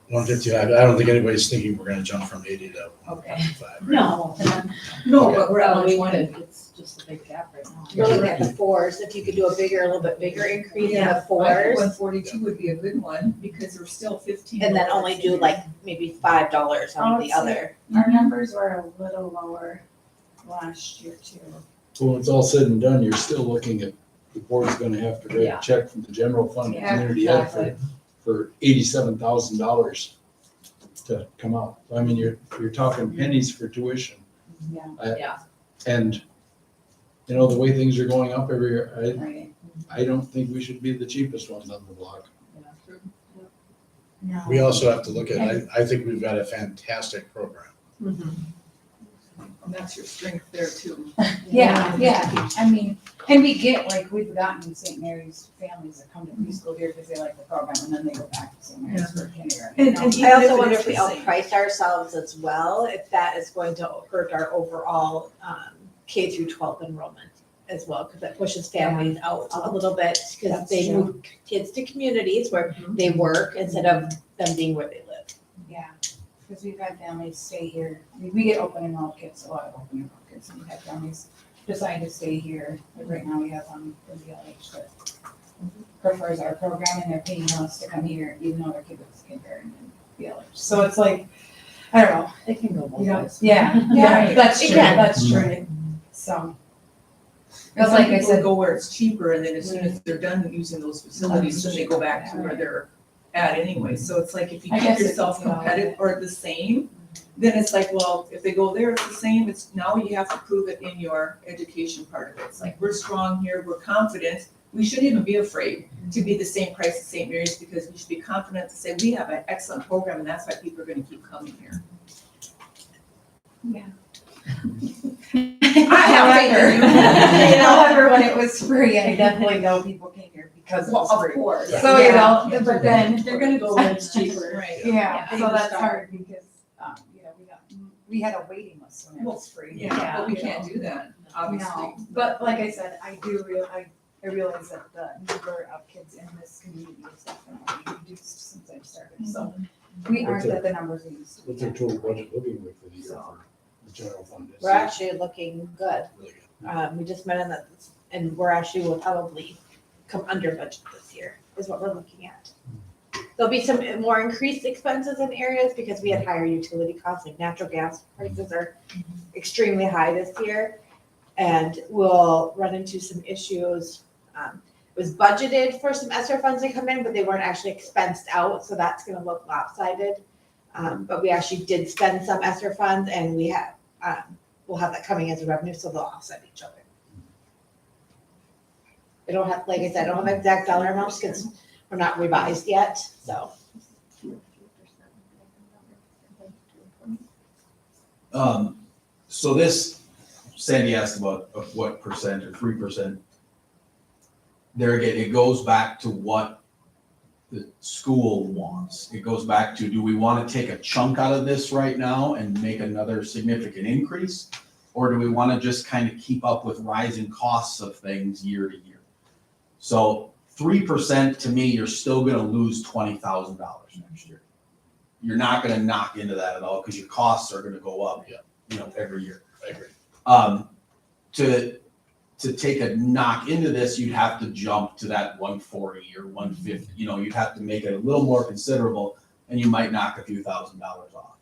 155. I don't think anybody's thinking we're gonna jump from 80 to Okay. 155. No. No, Okay. but we're at Well, we 120. could, it's just a big gap right now. You're looking at the fours, if you could do a little bit bigger increase in the I think fours, 142 would be a good one, because there's still 15. and then only do like maybe $5 on the other. Our numbers were a little lower last year too. So when it's all said and done, you're still looking at, the board's gonna have to write Yeah. a check from the general fund to Yeah, community ed exactly. for $87,000 to come out. I mean, you're talking pennies for tuition. Yeah. Yeah. And, you know, the way things are going up every year, Right. I don't think we should be the cheapest ones on the block. No. We also have to look at, I think we've got a fantastic program. And that's your strength there too. Yeah, I mean, and we get, like, we've gotten St. Mary's families that come to preschool here because they like the program and then they go back to St. Mary's for kindergarten. And I even if also it wonder is if we the same. outprice ourselves as well, if that is going to hurt our overall K through 12 enrollment as well, because that pushes families out a little bit, because That's they true. move kids to communities where they work instead of them being where they live. Yeah, because we've had families stay here. We get open enrolled kids, a lot of open enrolled kids, and we've had families decide to stay here. Like right now, we have the VLH that prefers our program and they're paying us to come here, even though their kid was kindergarten in VLH. So it's like, I don't know. It can go both Yeah, ways. yeah, that's It true, can. that's true. So, Because like I like I said- said, go where it's cheaper, and then as soon as they're done using those facilities, then they go back to where they're at anyway. So it's like, if you I keep guess it yourself takes it out of competitive it. or the same, then it's like, well, if they go there, it's the same, it's, now you have to prove it in your education part of it. It's like, we're strong here, we're confident, we shouldn't even be afraid to be the same price as St. Mary's, because we should be confident to say, we have an excellent program, and that's why people are gonna keep coming here. I have faith in you. However, when it was free, I definitely know people came here because it Well, was of free. course. So, you know, but then, They're gonna go where it's cheaper. Right. yeah, Yeah. so that's hard because, you know, we had a waiting list when it was free. Yeah, but we you know. can't do that, obviously. No, but like I said, I realize that the number of kids in this community is definitely reduced since I've started, so we aren't at the numbers we used to. What's their total budget looking like for the year for the general fund? We're actually looking good. Really good. We just met on that, and we're actually will probably come under budget this year, is what we're looking at. There'll be some more increased expenses in areas because we had higher utility costs, like natural gas prices are extremely high this year. And we'll run into some issues. It was budgeted for some ESSER funds to come in, but they weren't actually expensed out, so that's gonna look lopsided. But we actually did spend some ESSER funds and we have, we'll have that coming as a revenue, so they'll offset each other. I don't have, like I said, I don't have exact dollar amounts because we're not revised yet, so. So this, Sandy asked about of what percent or 3%. There again, it goes back to what the school wants. It goes back to, do we want to take a chunk out of this right now and make another significant increase? Or do we want to just kind of keep up with rising costs of things year to year? So 3% to me, you're still gonna lose $20,000 next year. You're not gonna knock into that at all because your costs are gonna go up, every year. I agree. To take a knock into this, you'd have to jump to that 140 or 150, you'd have to make it a little more considerable and you might knock a few $1,000s off.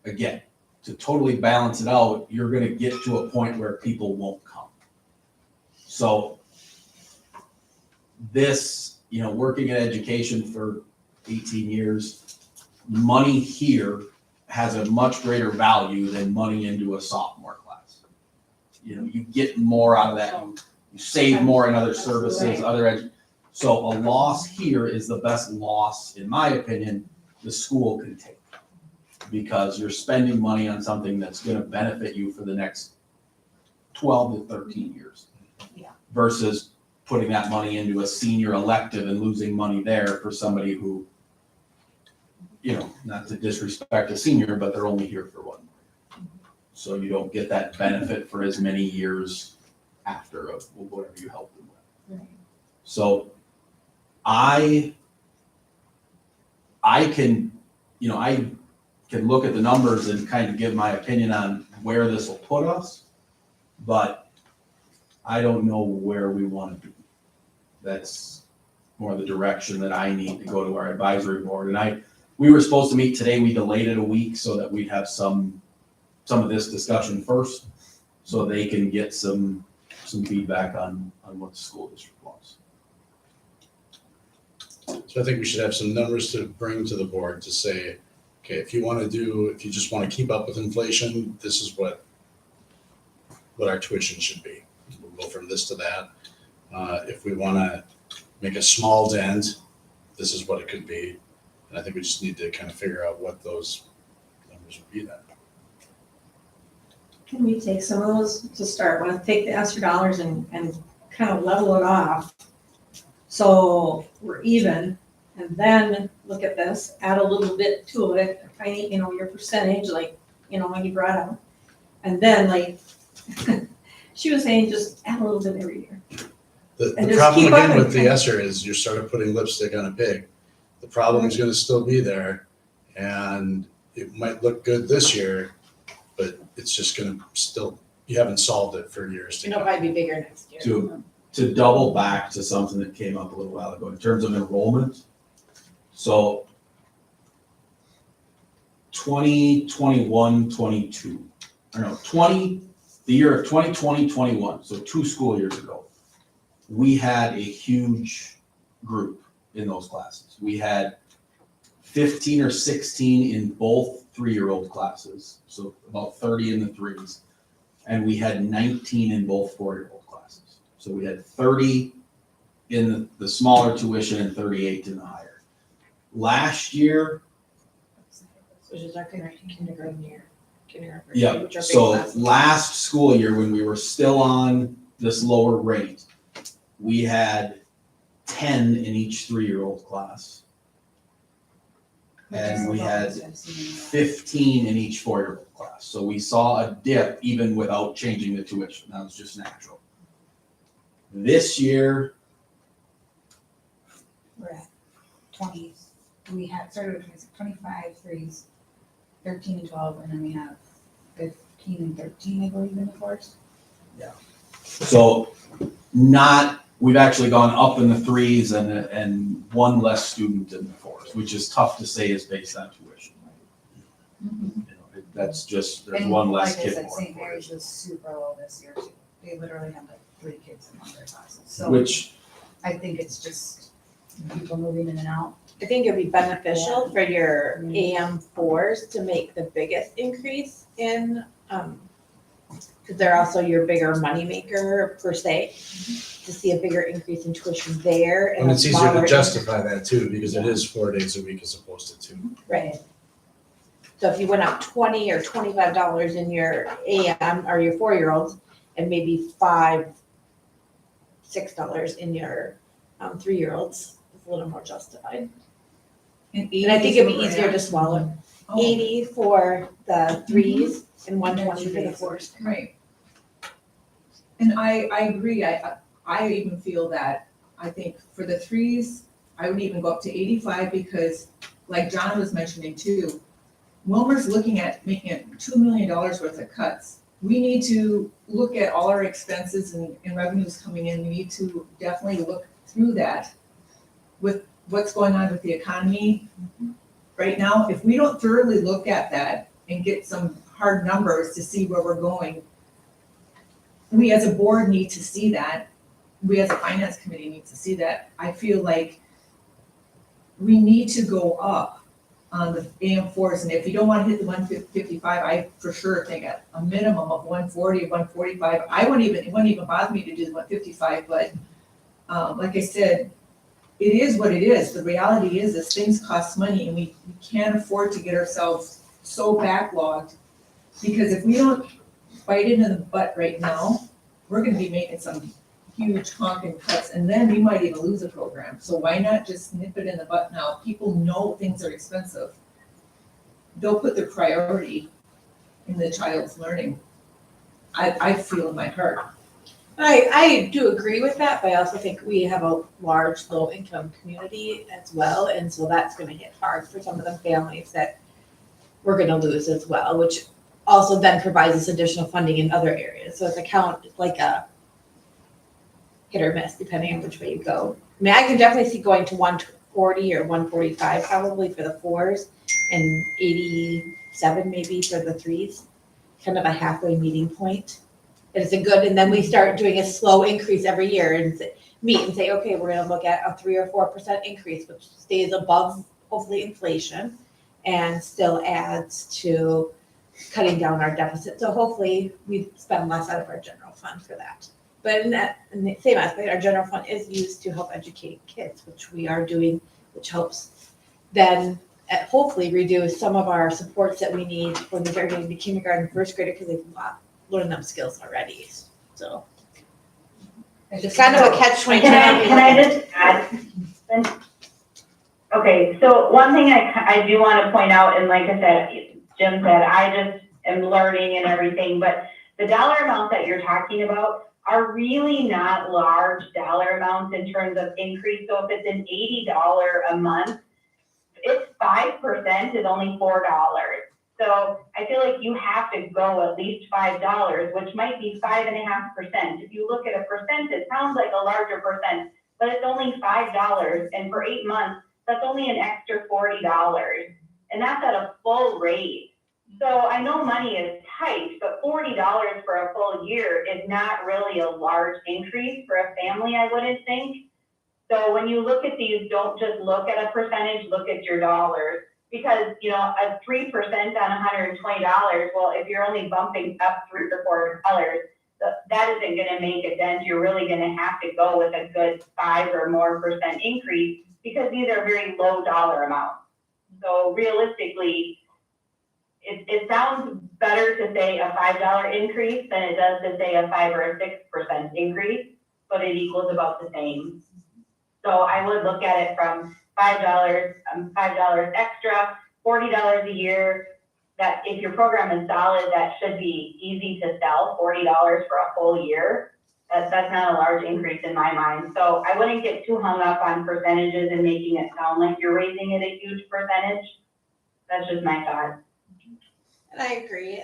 Again, to totally balance it out, you're gonna get to a point where people won't come. So this, working in education for 18 years, money here has a much greater value than money into a sophomore class. You get more out of that, you save more in other services, so a loss here is the best loss, in my opinion, the school can take. Because you're spending money on something that's gonna benefit you for the next 12 to 13 years. Yeah. Versus putting that money into a senior elective and losing money there for somebody who, not to disrespect a senior, but they're only here for 1 year. So you don't get that benefit for as many years after of whatever you help them with. Right. So I can look at the numbers and kind of give my opinion on where this will put us, but I don't know where we want to be. That's more the direction that I need to go to our advisory board. And we were supposed to meet today, we delayed it a week so that we'd have some of this discussion first, so they can get some feedback on what the school district wants. So I think we should have some numbers to bring to the board to say, okay, if you just want to keep up with inflation, this is what our tuition should be. We'll go from this to that. If we want to make a small dent, this is what it could be. And I think we just need to kind of figure out what those numbers would be then. Can we take some of those to start with, take the ESSER dollars and kind of level it off? So we're even, and then look at this, add a little bit to it, tiny, your percentage, like, when you brought up. And then like, she was saying, just add a little bit every year. The And just problem keep up again and with the kind of- ESSER is you started putting lipstick on a pig. The problem is gonna still be there, and it might look good this year, but it's just gonna still, you haven't solved it for years to It'll come. probably be bigger next year. To double back to something that came up a little while ago in terms of enrollment. So 2021, 22, the year of 2020, 21, so 2 school years ago, we had a huge group in those classes. We had 15 or 16 in both 3-year-old classes, so about 30 in the 3s, and we had 19 in both 4-year-old classes. So we had 30 in the smaller tuition and 38 in the higher. Last year, Which is our kindergarten year. Kindergarten. yeah, which are big so classes. last school year, when we were still on this lower rate, we had 10 in each 3-year-old class. And we had 15 in each 4-year-old class. So we saw a dip even without changing the tuition. That was just natural. This year, We're at 20s. We had started with 25 threes, 13 and 12, and then we have 15 and 13, I believe, in the fours. so we've actually gone up in the 3s and 1 less student in the 4s, which is tough to say is based on tuition. That's just, there's And 1 less like I kid said, more. St. Mary's was super low this year too. They literally had like 3 kids in one of their classes. So Which, I think it's just, people moving in and out. I think it'd be beneficial for your AM4s to make the biggest increase in, because they're also your bigger moneymaker per se, to see a bigger increase in tuition there. And it's a easier to smaller- justify that too, because it is 4 days a week as opposed to 2. Right. So if you went up $20 or $25 in your AM or your 4-year-olds, and maybe $5, $6 in your 3-year-olds, it's a little more justified. And And I think it'd be 80 is easier where to swallow. we're at. 80 for the 3s and 120 for the 4s. Right. And I agree, I even feel that, I think for the 3s, I would even go up to 85 because like John was mentioning too, Wilmer's looking at making it $2 million worth of cuts. We need to look at all our expenses and revenues coming in, we need to definitely look through that with what's going on with the economy right now. If we don't thoroughly look at that and get some hard numbers to see where we're going, we as a board need to see that. We as a finance committee need to see that. I feel like we need to go up on the AM4s, and if you don't want to hit the 155, I for sure think at a minimum of 140, 145. It wouldn't even bother me to do the 155, but like I said, it is what it is. The reality is things cost money, and we can't afford to get ourselves so backlogged, because if we don't bite into the butt right now, we're gonna be making some huge honking cuts, and then we might even lose a program. So why not just nip it in the butt now? People know things are expensive. They'll put their priority in the child's learning. I feel in my heart. I do agree with that, but I also think we have a large low-income community as well, and so that's gonna hit hard for some of the families that we're gonna lose as well, which also then provides us additional funding in other areas. So it's like a hit or miss, depending on which way you go. I mean, I can definitely see going to 140 or 145 probably for the 4s, and 87 maybe for the 3s, kind of a halfway meeting point. It's a good, and then we start doing a slow increase every year and meet and say, okay, we're gonna look at a 3 or 4% increase, which stays above hopefully inflation and still adds to cutting down our deficit. So hopefully we spend less out of our general fund for that. But in the same aspect, our general fund is used to help educate kids, which we are doing, which helps then hopefully reduce some of our supports that we need when they start getting to kindergarten, first grader, because they've learned them skills already. So it's kind of a catch-22. Can I just add? Okay, so one thing I do want to point out, and like I said, Jim said, I just am learning and everything, but the dollar amount that you're talking about are really not large dollar amounts in terms of increase. So if it's an $80 a month, it's 5% is only $4. So I feel like you have to go at least $5, which might be 5.5%. If you look at a percent, it sounds like a larger percent, but it's only $5. And for 8 months, that's only an extra $40. And that's at a full rate. So I know money is tight, but $40 for a full year is not really a large increase for a family, I wouldn't think. So when you look at these, don't just look at a percentage, look at your dollars. Because, you know, a 3% on $120, well, if you're only bumping up $3 or $4, that isn't gonna make a dent. You're really gonna have to go with a good 5 or more % increase, because these are very low dollar amounts. So realistically, it sounds better to say a $5 increase than it does to say a 5 or a 6% increase, but it equals about the same. So I would look at it from $5 extra, $40 a year. That if your program is solid, that should be easy to sell. $40 for a full year. That's not a large increase in my mind. So I wouldn't get too hung up on percentages and making it sound like you're raising it a huge percentage. That's just my thought. And I agree.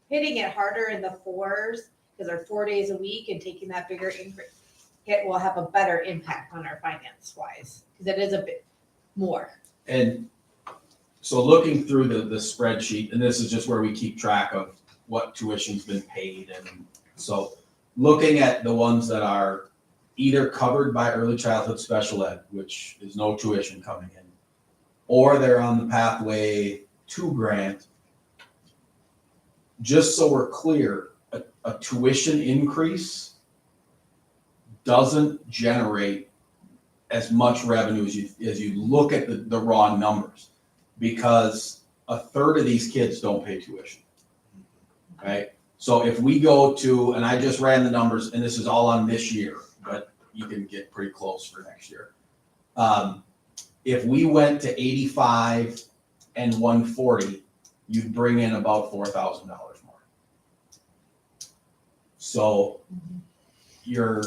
Hitting it harder in the 4s, because they're 4 days a week, and taking that bigger increase, it will have a better impact on our finance wise, because it is a bit more. And so looking through the spreadsheet, and this is just where we keep track of what tuition's been paid. And so looking at the ones that are either covered by early childhood special ed, which is no tuition coming in, or they're on the Pathway 2 grant. Just so we're clear, a tuition increase doesn't generate as much revenue as you look at the raw numbers, because a third of these kids don't pay tuition, right? So if we go to, and I just ran the numbers, and this is all on this year, but you can get pretty close for next year. If we went to 85 and 140, you'd bring in about $4,000 more. So you're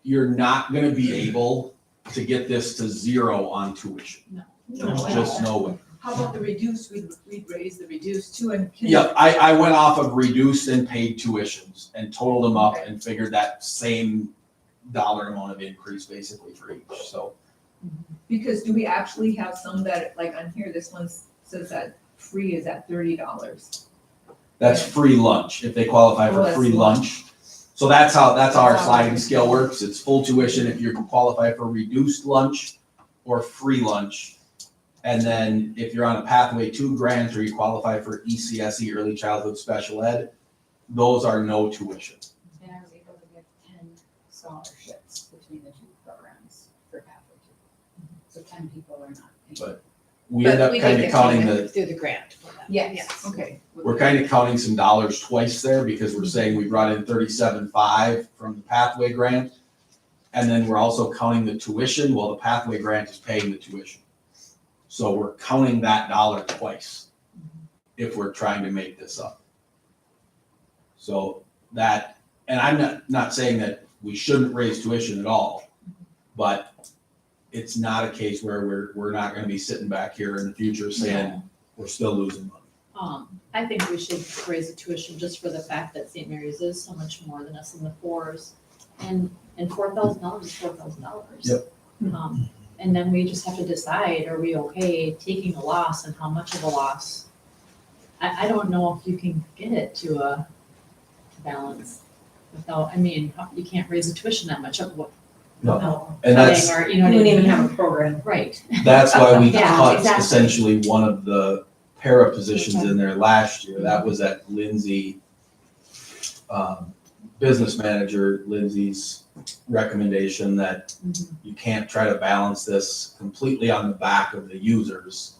not gonna be able to get this to zero on tuition. There's just no way. How about the reduced, we'd raise the reduced too, and. Yep, I went off of reduced and paid tuitions and totaled them up and figured that same dollar amount of increase basically for each, so. Because do we actually have some that, like on here, this one says that free is at $30. That's free lunch, if they qualify Oh, for that's free lunch. So that's how our sliding scale works. It's full tuition if you qualify for reduced lunch or free lunch. And then if you're on a Pathway 2 grant or you qualify for ECSE, Early Childhood Special Ed, those are no tuition. And I was able to get 10 scholarships between the two programs for Pathway 2. So 10 people are not paying. But we end up kind of counting Through the grant for them. Yes. Okay. we're kind of counting some dollars twice there, because we're saying we brought in 37.5 from the Pathway grant. And then we're also counting the tuition. Well, the Pathway grant is paying the tuition. So we're counting that dollar twice if we're trying to make this up. So that, and I'm not saying that we shouldn't raise tuition at all, but it's not a case where we're not gonna be sitting back here in the future saying we're still losing money. I think we should raise the tuition just for the fact that St. Mary's is so much more than us in the fours. And $4,000 is $4,000. Yep. And then we just have to decide, are we okay taking a loss and how much of a loss? I don't know if you can get it to a balance without, I mean, you can't raise the tuition that much of what. No. And that's, Or, you know what I You wouldn't mean? even have a program. Right. that's why we Yeah, cut exactly. essentially one of the para positions in there last year. That was at Lindsay, business manager, Lindsay's recommendation that you can't try to balance this completely on the back of the users.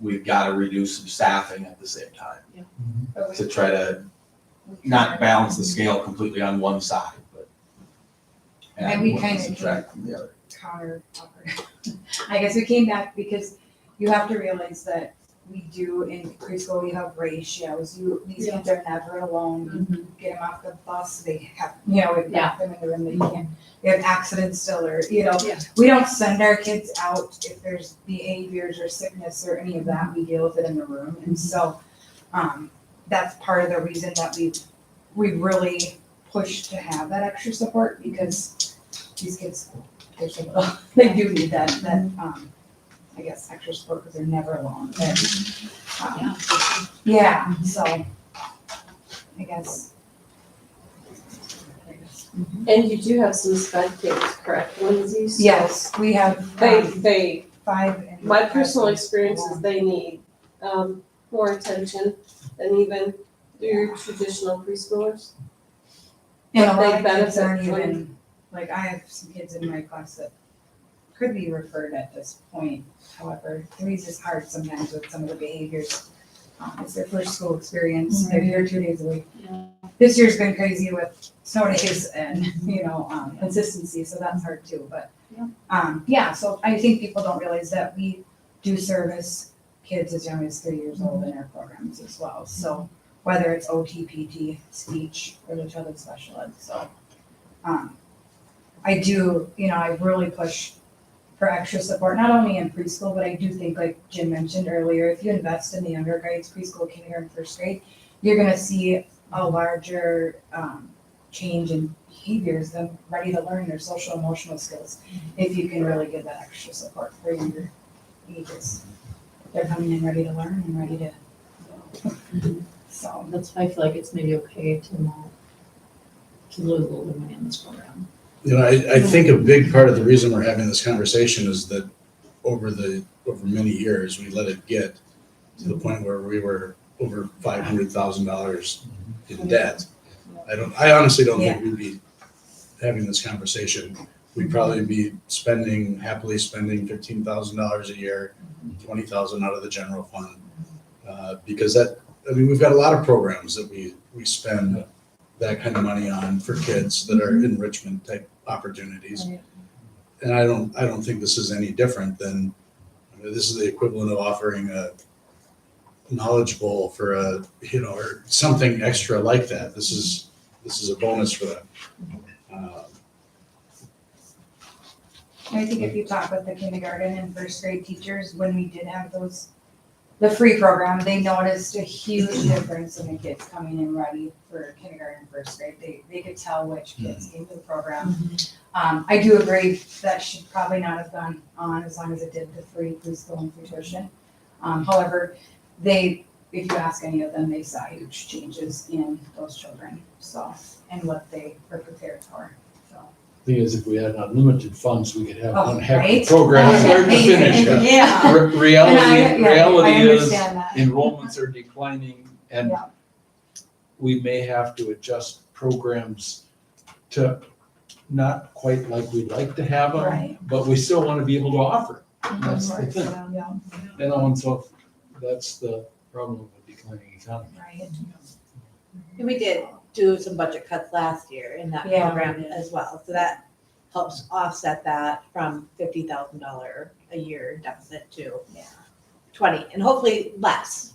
We've got to reduce some staffing at the same time to try to not balance the scale completely on one side, but. And we one kind of subtract from the other. I guess we came back because you have to realize that we do in preschool, we have ratios. These kids are never alone. You get them off the bus, they have, we've got them in the room, they can't, they have accidents still, or, we don't send our kids out if there's behaviors or sickness or any of that. We deal with it in the room. And so, that's part of the reason that we've really pushed to have that extra support, because these kids, they do need that I guess extra support, because they're never alone. So I guess. And you do have some sped kids, correct, Lindsay? So Yes, we have They, 5. And my 5 personal kids. experience is they need, more attention than even your traditional preschoolers. And a But lot they of kids benefit aren't from- even, like, I have some kids in my class that could be referred at this point. However, 3's is hard sometimes with some of the behaviors. It's their first school experience. They're here 2 days a week. Yeah. This year's been crazy with snow days and, consistency, so that's hard too, but. So I think people don't realize that we do service kids as young as 3 years old in our programs as well. So whether it's OT, PT, speech, or the childhood special ed, so. I do, I really push for extra support, not only in preschool, but I do think, like Jim mentioned earlier, if you invest in the younger grades, preschool, kindergarten, first grade, you're gonna see a larger change in behaviors, them ready to learn their social emotional skills, if you can really give that extra support for younger ages. They're coming in ready to learn and ready to, so. That's why I feel like it's maybe okay to not to lose a little bit of money on this program. You know, I think a big part of the reason we're having this conversation is that over many years, we let it get to the point where we were over $500,000 in debt. I honestly don't think we'd be having this conversation. We'd probably be happily spending $15,000 a year, 20,000 out of the general fund. Because we've got a lot of programs that we spend that kind of money on for kids that are enrichment type opportunities. And I don't think this is any different than, this is the equivalent of offering a knowledge bowl for or something extra like that. This is a bonus for them. I think if you talk with the kindergarten and first grade teachers, when we did have the free program, they noticed a huge difference in the kids coming in ready for kindergarten and first grade. They could tell which kids came to the program. I do agree that should probably not have gone on as long as it did the free preschool and free tuition. However, if you ask any of them, they saw huge changes in those children, and what they were prepared for. Thing is, if we had unlimited funds, we could have Oh, one heck of a right? program start to finish. Yeah. Reality I is understand that. enrollments are declining and Yeah. we may have to adjust programs to not quite like we'd like to have them, Right. but we still want to be able to offer. That's the thing. Yeah, And so that's the problem with the declining economy. right. And we did do some budget cuts last year in that Yeah, program we did. as well, so that helps offset that from $50,000 a year deficit to 20, and hopefully less.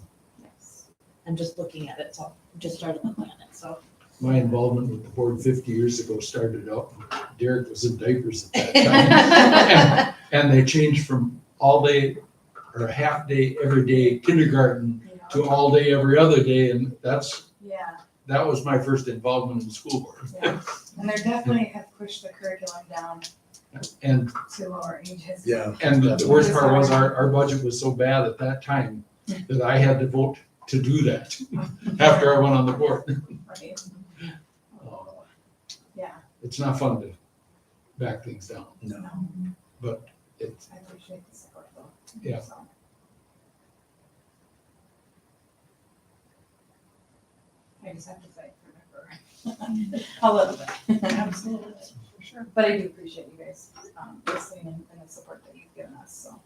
I'm just looking at it, so just started looking at it, so. My involvement with the board 50 years ago started out, Derek was in diapers at that time. And they changed from all day or half day, every day kindergarten to all day, every other day. And that was my first involvement in the school board. Yeah. And they definitely have pushed the curriculum down And, to lower ages. Yeah. and the worst part was our budget was so bad at that time that I had to vote to do that after I went on the board. Right. Yeah. It's not fun to back things down, No. but it's, I appreciate the support though. Yeah. So. I just have to fight for a little bit. Absolutely, for sure. But I do appreciate you guys listening and the support that you've given us, so.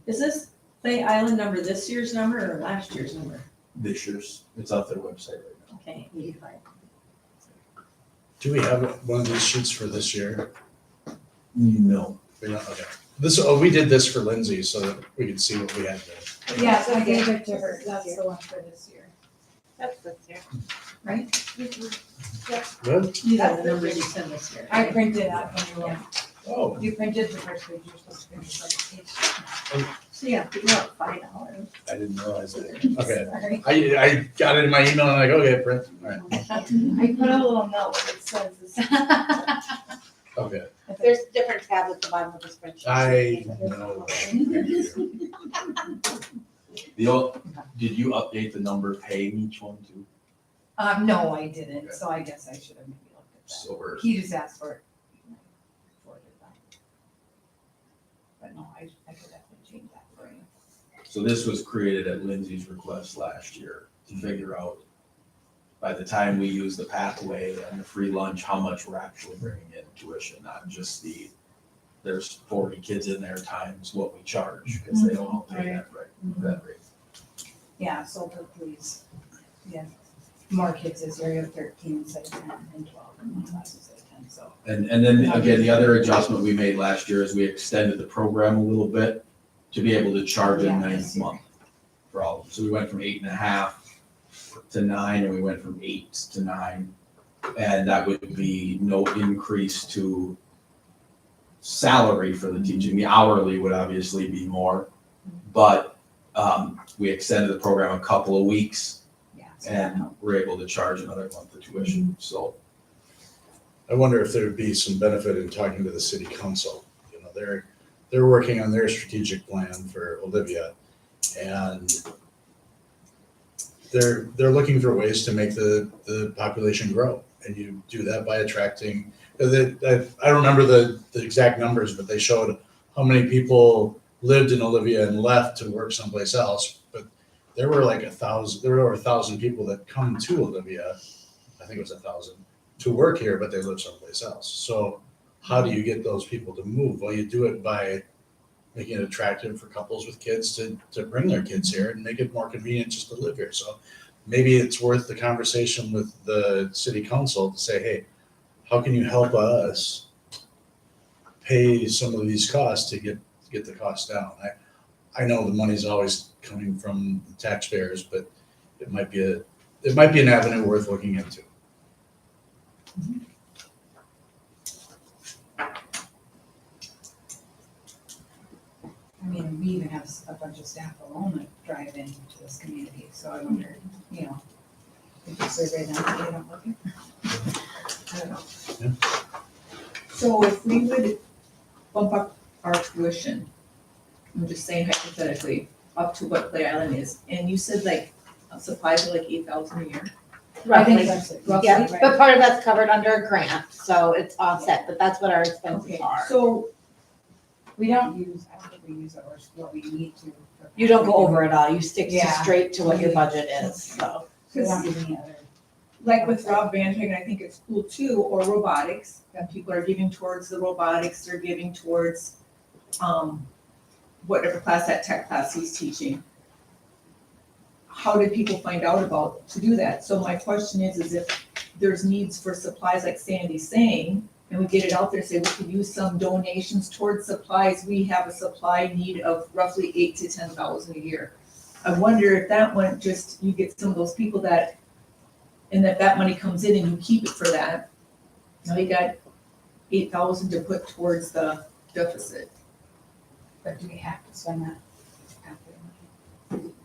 Is this Clay Island number this year's number or last year's number? This year's, it's off their website right now. Okay. Do we have one of these sheets for this year? No. We don't, okay. We did this for Lindsay so that we could see what we had there. Yes, I gave it to her, that's the one for this year, That's this year. right? Good? These are the numbers you sent this year. I printed out when you Oh, you printed the first page, you're supposed to print the second page. So yeah, we got $5. I didn't realize that. Okay. Sorry. I got it in my email and I'm like, okay, print. All right. I put a little note that says this. Okay. There's different tabs at the bottom of the spreadsheet. I know. Did you update the number paying each one too? No, I didn't, so I guess I should have maybe looked at that. So we're, He just asked for it. Forwarded that. But no, I could definitely change that for you. so this was created at Lindsay's request last year to figure out by the time we use the pathway and the free lunch, how much we're actually bringing in tuition, not just there's 40 kids in there times what we charge, because they don't all pay that rate. Yeah, so please, yeah, more kids this year, you have 13 instead of 10 and 12 in one class instead of 10, so. And then again, the other adjustment we made last year is we extended the program a little bit to be able to charge a ninth month for all of them. So we went from 8.5 to 9, and we went from 8 to 9. And that would be no increase to salary for the teaching. The hourly would obviously be more, but we extended the program a couple of weeks Yeah. so that and helped. we're able to charge another month of tuition. So I wonder if there would be some benefit in talking to the city council. You know, they're working on their strategic plan for Olivia, and they're looking for ways to make the population grow. and you do that by attracting, I don't remember the exact numbers, but they showed how many people lived in Olivia and left to work someplace else. But there were like 1,000, there were over 1,000 people that come to Olivia, I think it was 1,000, to work here, but they live someplace else. So how do you get those people to move? Well, you do it by making it attractive for couples with kids to bring their kids here and make it more convenient just to live here. So maybe it's worth the conversation with the city council to say, hey, how can you help us pay some of these costs to get the costs down? I know the money's always coming from the taxpayers, but it might be an avenue worth looking into. I mean, we even have a bunch of staff alone that drive into this community, so I wonder, you know, if you survey them, they don't look at. I don't know. So if we would bump up our tuition, I'm just saying hypothetically, up to what Play Island is, and you said like supplies are like 8,000 a year? I think Roughly. that's it. Yeah, Right. but part of that's covered under a grant, so it's offset, but that's what our expenses Okay, are. so We don't use, I don't think we use what we need to. You don't go over it all, you stick to Yeah. straight to what your budget is, so. We don't do any other. like with Rob Van Hagen, I think it's cool too, or robotics, and people are giving towards the robotics, they're giving towards, whatever class, that tech class he's teaching. How did people find out about to do that? So my question is if there's needs for supplies like Sandy's saying, and we get it out there, say we could use some donations towards supplies, we have a supply need of roughly 8,000 to 10,000 a year. I wonder if that one, just, you get some of those people that, and that money comes in and you keep it for that. Now you got 8,000 to put towards the deficit. But do we have to spend that?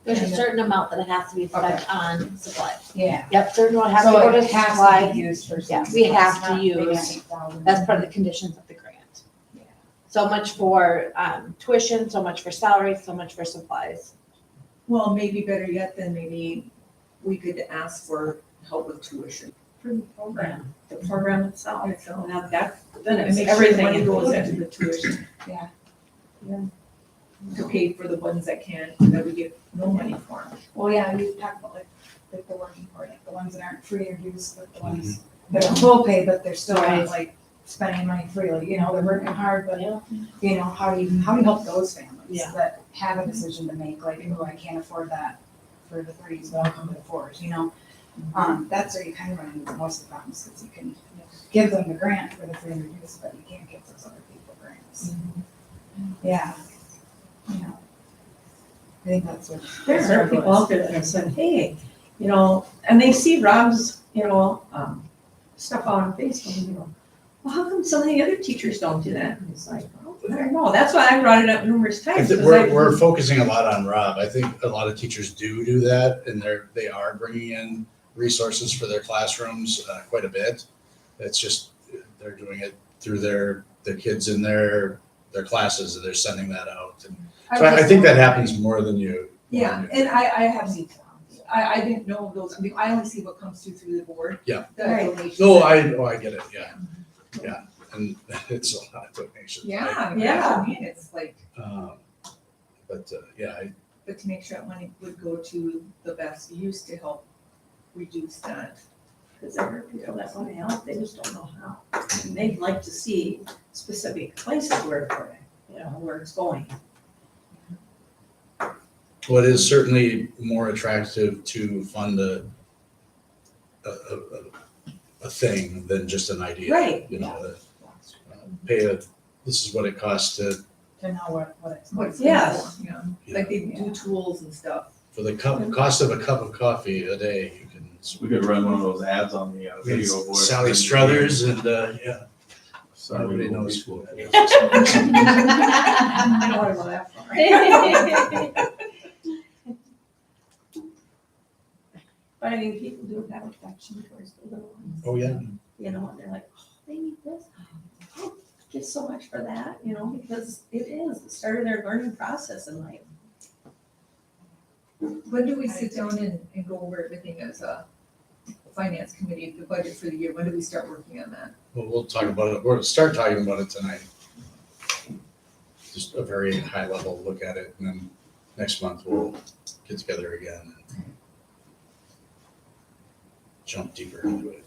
There's a certain amount that has to be spent on supplies. Yeah. Yep, certain one has to So go to it has to supply, be used for. yeah, something. we have It's to not bigger than use- 8,000. that's part of the conditions of the grant. Yeah. So much for tuition, so much for salary, so much for supplies. Well, maybe better yet, then maybe we could ask for help with tuition. For the program, the program itself. So- Now that, then And it's make sure the everything money goes included. into the tuition. Yeah. Yeah. To pay for the ones that can't, that we get no money for. Well, yeah, you talk about like the working for it, the ones that aren't free or reduced, but the ones that are full pay, but they're still Right. not like spending money freely, you know, they're working hard, but you know, how do you help those families Yeah. that have a decision to make, like, oh, I can't afford that for the threes, but I'll come to the fours, you know? That's where you kind of run into most of the problems, because you can give them the grant for the free and reduced, but you can't give those other people grants. Yeah. You know, I think that's what. There are people out there that have said, hey, you know, and they see Rob's, you know, stuff on Facebook and they go, well, how come some of the other teachers don't do that? And it's like, well, I don't know. That's why I brought it up numerous I times. think because we're focusing a lot on Rob. I think a lot of teachers do that, and they are bringing in resources for their classrooms quite a bit. It's just, they're doing it through their kids in their classes, and they're sending that out. And so I think that happens more than you. Yeah, and I have seen, I didn't know those, I mean, I only see what comes through the board. Yeah. The Right. donations. No, I get it, yeah. Yeah, and it's a lot of donations. Yeah, Yeah. I mean, it's like, But yeah, but to make sure that money would go to the best use to help reduce that. Because there are people that want to help, they just don't know how. And they'd like to see specific places where to put it, you know, where it's going. well, it is certainly more attractive to fund a thing than just an idea. Right. You know, this is what it costs To know what it's. What it's Yes. for, yeah, like they do tools and stuff. for the cost of a cup of coffee a day, you can. We could run one of those ads on the video board. Sally Struthers and, yeah, Sorry, nobody we won't knows be- who that is. I don't want to go that far. But I mean, people do have affection towards the little ones. Oh, yeah. You know, and they're like, oh, they need this. Oh, get so much for that, you know, because it is the start of their learning process in life. When do we sit down and go over everything as a finance committee, the budget for the year, when do we start working on that? Well, we'll talk about it, we'll start talking about it tonight. Just a very high level look at it, and then next month we'll get together again and jump deeper into it.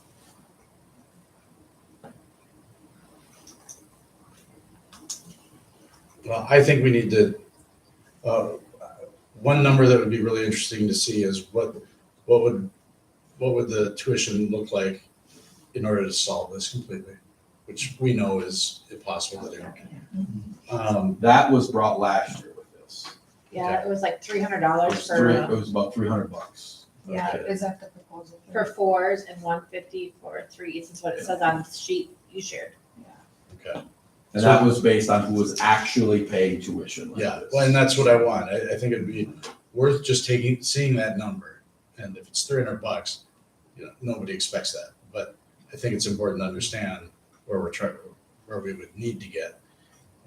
Well, I think we need to, one number that would be really interesting to see is what would the tuition look like in order to solve this completely, which we know is impossible to do. That was brought last year with this. Yeah, it was like $300 It was about $300. Yeah, Okay. is that the proposal? for fours and $150 for threes, is what it says on the sheet you shared. Okay. And that was based on who was actually paying tuition. like Yeah, this. well, and that's what I want. I think it'd be worth just seeing that number. And if it's $300, you know, nobody expects that. But I think it's important to understand where we would need to get.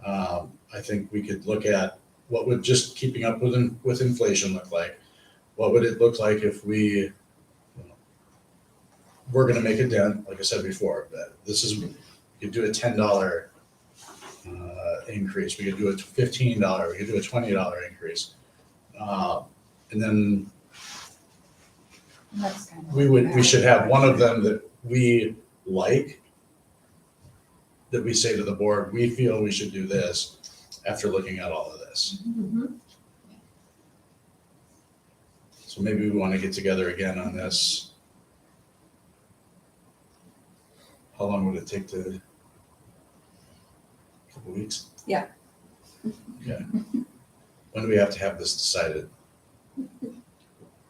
I think we could look at what would just keeping up with inflation look like. What would it look like if we're gonna make a dent, like I said before, but we could do a $10 increase, we could do a $15, we could do a $20 increase. And then That's kind of. we should have one of them that we like, that we say to the board, we feel we should do this after looking at all of this. So maybe we want to get together again on this. How long would it take to? A couple weeks? Yeah. Okay. When do we have to have this decided?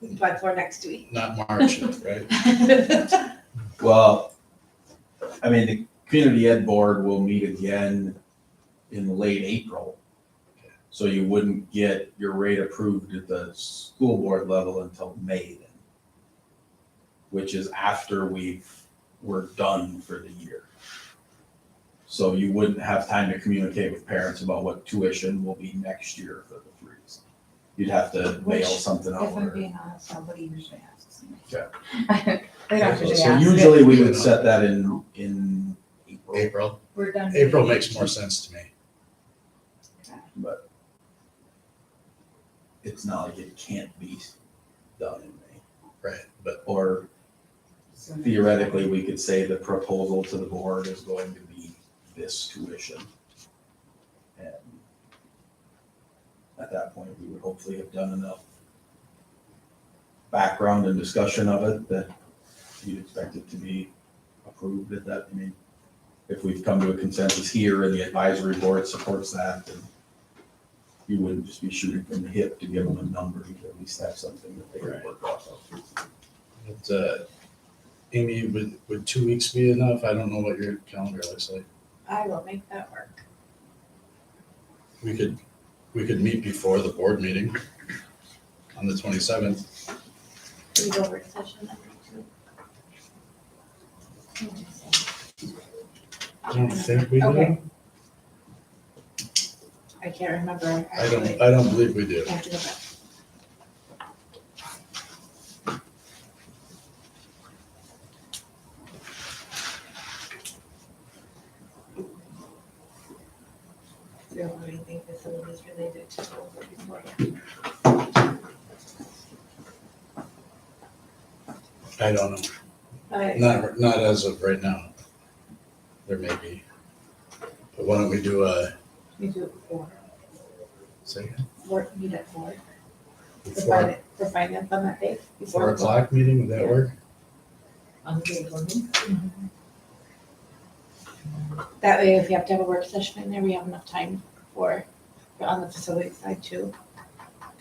But for next week. Not March, right? Well, I mean, the community ed board will meet again in late April. So you wouldn't get your rate approved at the school board level until May then, which is after we're done for the year. So you wouldn't have time to communicate with parents about what tuition will be next year for the threes. You'd have to mail something out. If I'm being honest, nobody usually asks me. Okay. They don't usually So ask. usually we would set that in April, April. We're done. April makes more sense to me. but it's not like it can't be done in May. Right, but Or theoretically, we could say the proposal to the board is going to be this tuition. And at that point, we would hopefully have done enough background and discussion of it that you'd expect it to be approved at that. I mean, if we've come to a consensus here and the advisory board supports that, then you wouldn't just be shooting from the hip to give them a number. You'd at least have something that they could work off of. But, Amy, would 2 weeks be enough? I don't know what your calendar looks like. I will make that work. We could meet before the board meeting on the 27th. We go work session that week too. I don't think we do. Okay. I can't remember. I don't believe we do. I have to go back. We don't have anything facilities related to over before. I don't know. Not as of right now. There may be. But why don't we do We do it before. second, Work, meet at 4. before For finance on that day. 4 o'clock meeting? Would that work? On the day of voting. That way, if you have to have a work session in there, we have enough time for on the facility side too.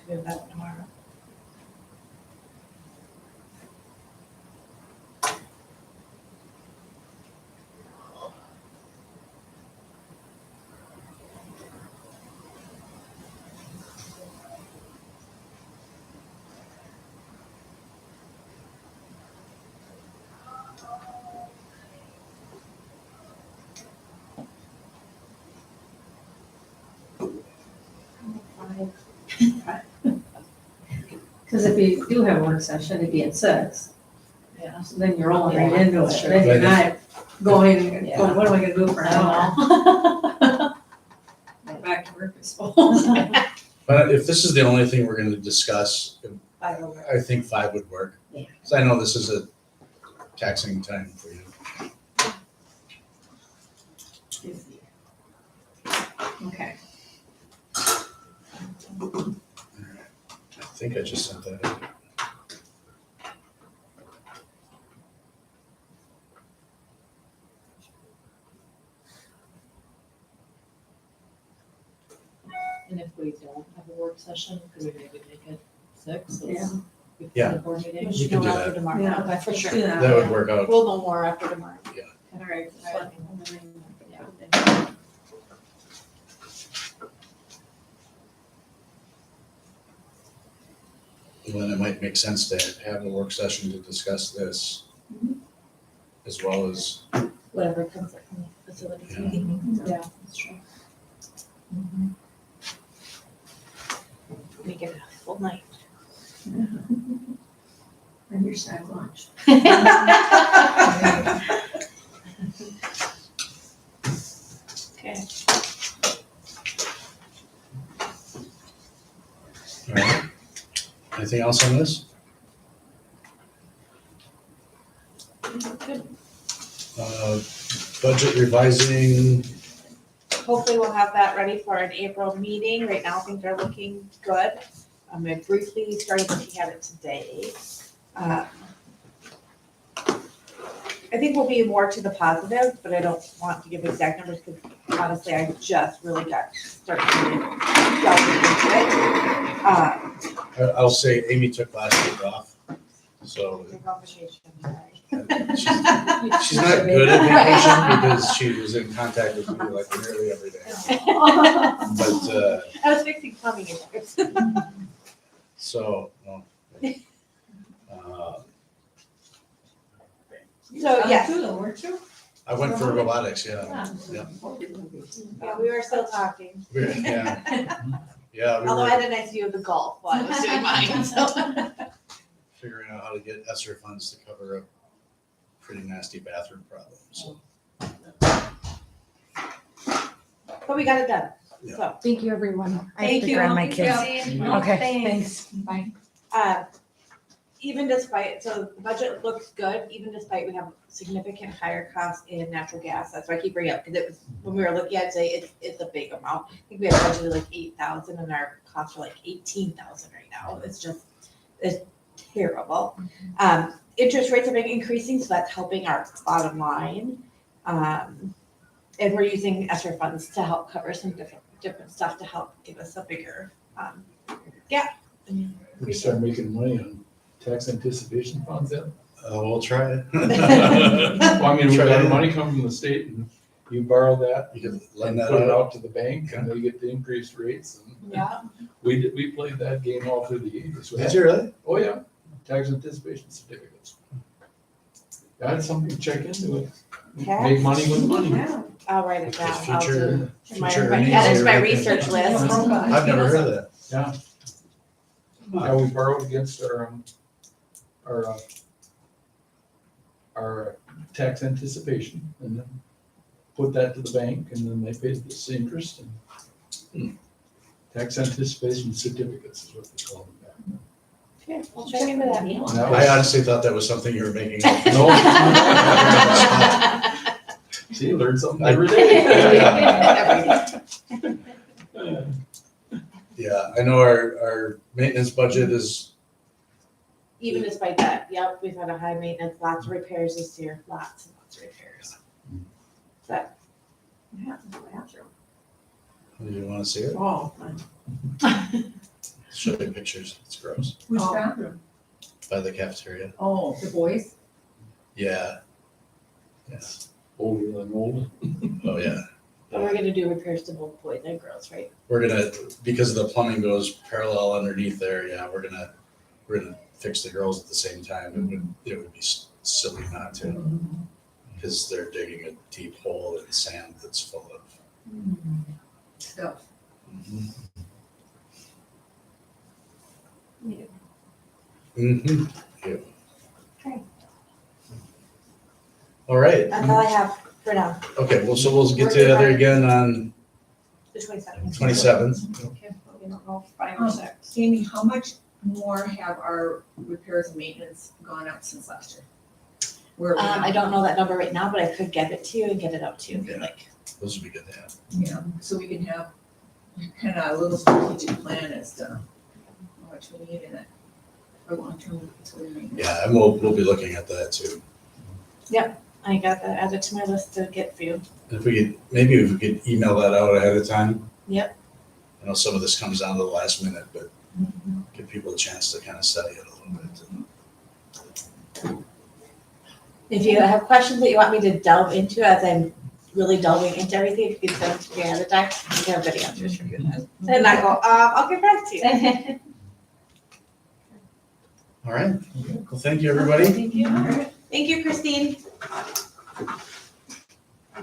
To do that tomorrow. Because if you do have a work session, it'd be at 6. Yeah. Yeah. So then you're rolling right Yeah, into it, that's true. then you're not going, Yeah. what am I gonna do for an hour? Go back to work, I suppose. But if this is the only thing we're gonna discuss, I don't know. I think 5 would work. Yeah. Cause I know this is a taxing time for you. Okay. I think I just sent that out. And if we don't have a work session, could we maybe make it 6? Yeah. Before Yeah. the board meeting? You can do After that. tomorrow, Yeah, okay, for let's sure. do that. That would work out. We'll know more after tomorrow. All right. Just let me know. Yeah. Well, then it might make sense to have a work session to discuss this. As well as, Whatever comes up from the facilities Yeah. meeting. Yeah, that's true. Make it a full night. And your side lunch. Okay. alright. Anything else on this? Budget revising, Hopefully we'll have that ready for an April meeting. Right now, things are looking good. I briefly started looking at it today. I think we'll be more to the positive, but I don't want to give exact numbers because honestly, I just really got started delving into it. I'll say Amy took last week off, so The conversation, sorry. she's not good at vacation because she was in contact with me like nearly every day. But, I was fixing plumbing issues. so, So, yes. Too, though, weren't you? I went for robotics, yeah. Yeah, we were still talking. Yeah, yeah, we Although I were had a nice view of the Gulf while I was doing mine, so. figuring out how to get ESSER funds to cover a pretty nasty bathroom problem, so. But we got it done, Yeah. so. Thank you, everyone. I have Thank to you. grab my Yeah. kids. No, Okay, thanks. Bye. Even despite, so the budget looks good, even despite we have significant higher costs in natural gas. That's why I keep bringing it up, because it was, when we were looking at it, it's a big amount. I think we have budgeted like 8,000 and our costs are like 18,000 right now. It's terrible. Interest rates have been increasing, so that's helping our bottom line. And we're using ESSER funds to help cover some different stuff to help give us a bigger gap. We start making money on tax anticipation funds then? We'll try it. Well, I mean, we got money coming from the state and you borrow that You can and lend that put it out. out to the bank and they get the increased rates. And Yeah. we played that game all through the eighties. Did you really? Oh, yeah, tax anticipation certificates. That's something to check into it. Make money with money. Yeah. I'll write it down. I'll do. Future, My, future my, earnings that is are my right there. research list. I've never heard of that. Yeah. Yeah, we borrowed against our tax anticipation and then put that to the bank and then they paid this interest and tax anticipation certificates is what they call them back then. Okay, I'll check into that. And that I was- honestly thought that was something you were making up. No. See, you learn something every day. Yeah, I know our maintenance budget is, Even despite that, yep, we've had a high maintenance, lots of repairs this year, lots and lots of repairs. So, Yeah, the bathroom. you wanna see it? Oh, Show you pictures, it's gross, Which Oh. bathroom? by the cafeteria. Oh, the boys? Yeah. Yes, Older than old. oh yeah. but we're gonna do repairs to both boys and girls, right? We're gonna, because the plumbing goes parallel underneath there, yeah, we're gonna fix the girls at the same time. It would be silly not to, because they're digging a deep hole in sand that's full of. Stuff. Mm-hmm. All right, That's all I have for now, okay, well, so we'll get together again on the 27th. 27th. Okay, we don't know, 5 or 6. Amy, how much more have our repairs and maintenance gone up since last year? Where are we I now? don't know that number right now, but I could get it to you and get it out to you if you'd like. Those would be good to have. Yeah, so we can have kind of a little strategic plan as to how much we need in it for long-term facility maintenance. Yeah, and we'll be looking at that too. I got that added to my list to get for you. If we could, maybe if we could email that out ahead of time. Yep. I know some of this comes down to the last minute, but give people a chance to kind of study it a little bit. If you have questions that you want me to delve into as I'm really delving into everything, if you can send them to me ahead of time, I can have good answers for you then. And I go, I'll get back to you. All right, well, thank you, everybody. Thank you. All right. Thank you, Christine. Are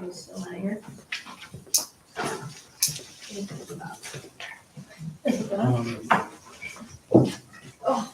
you still on here? Um, Oh,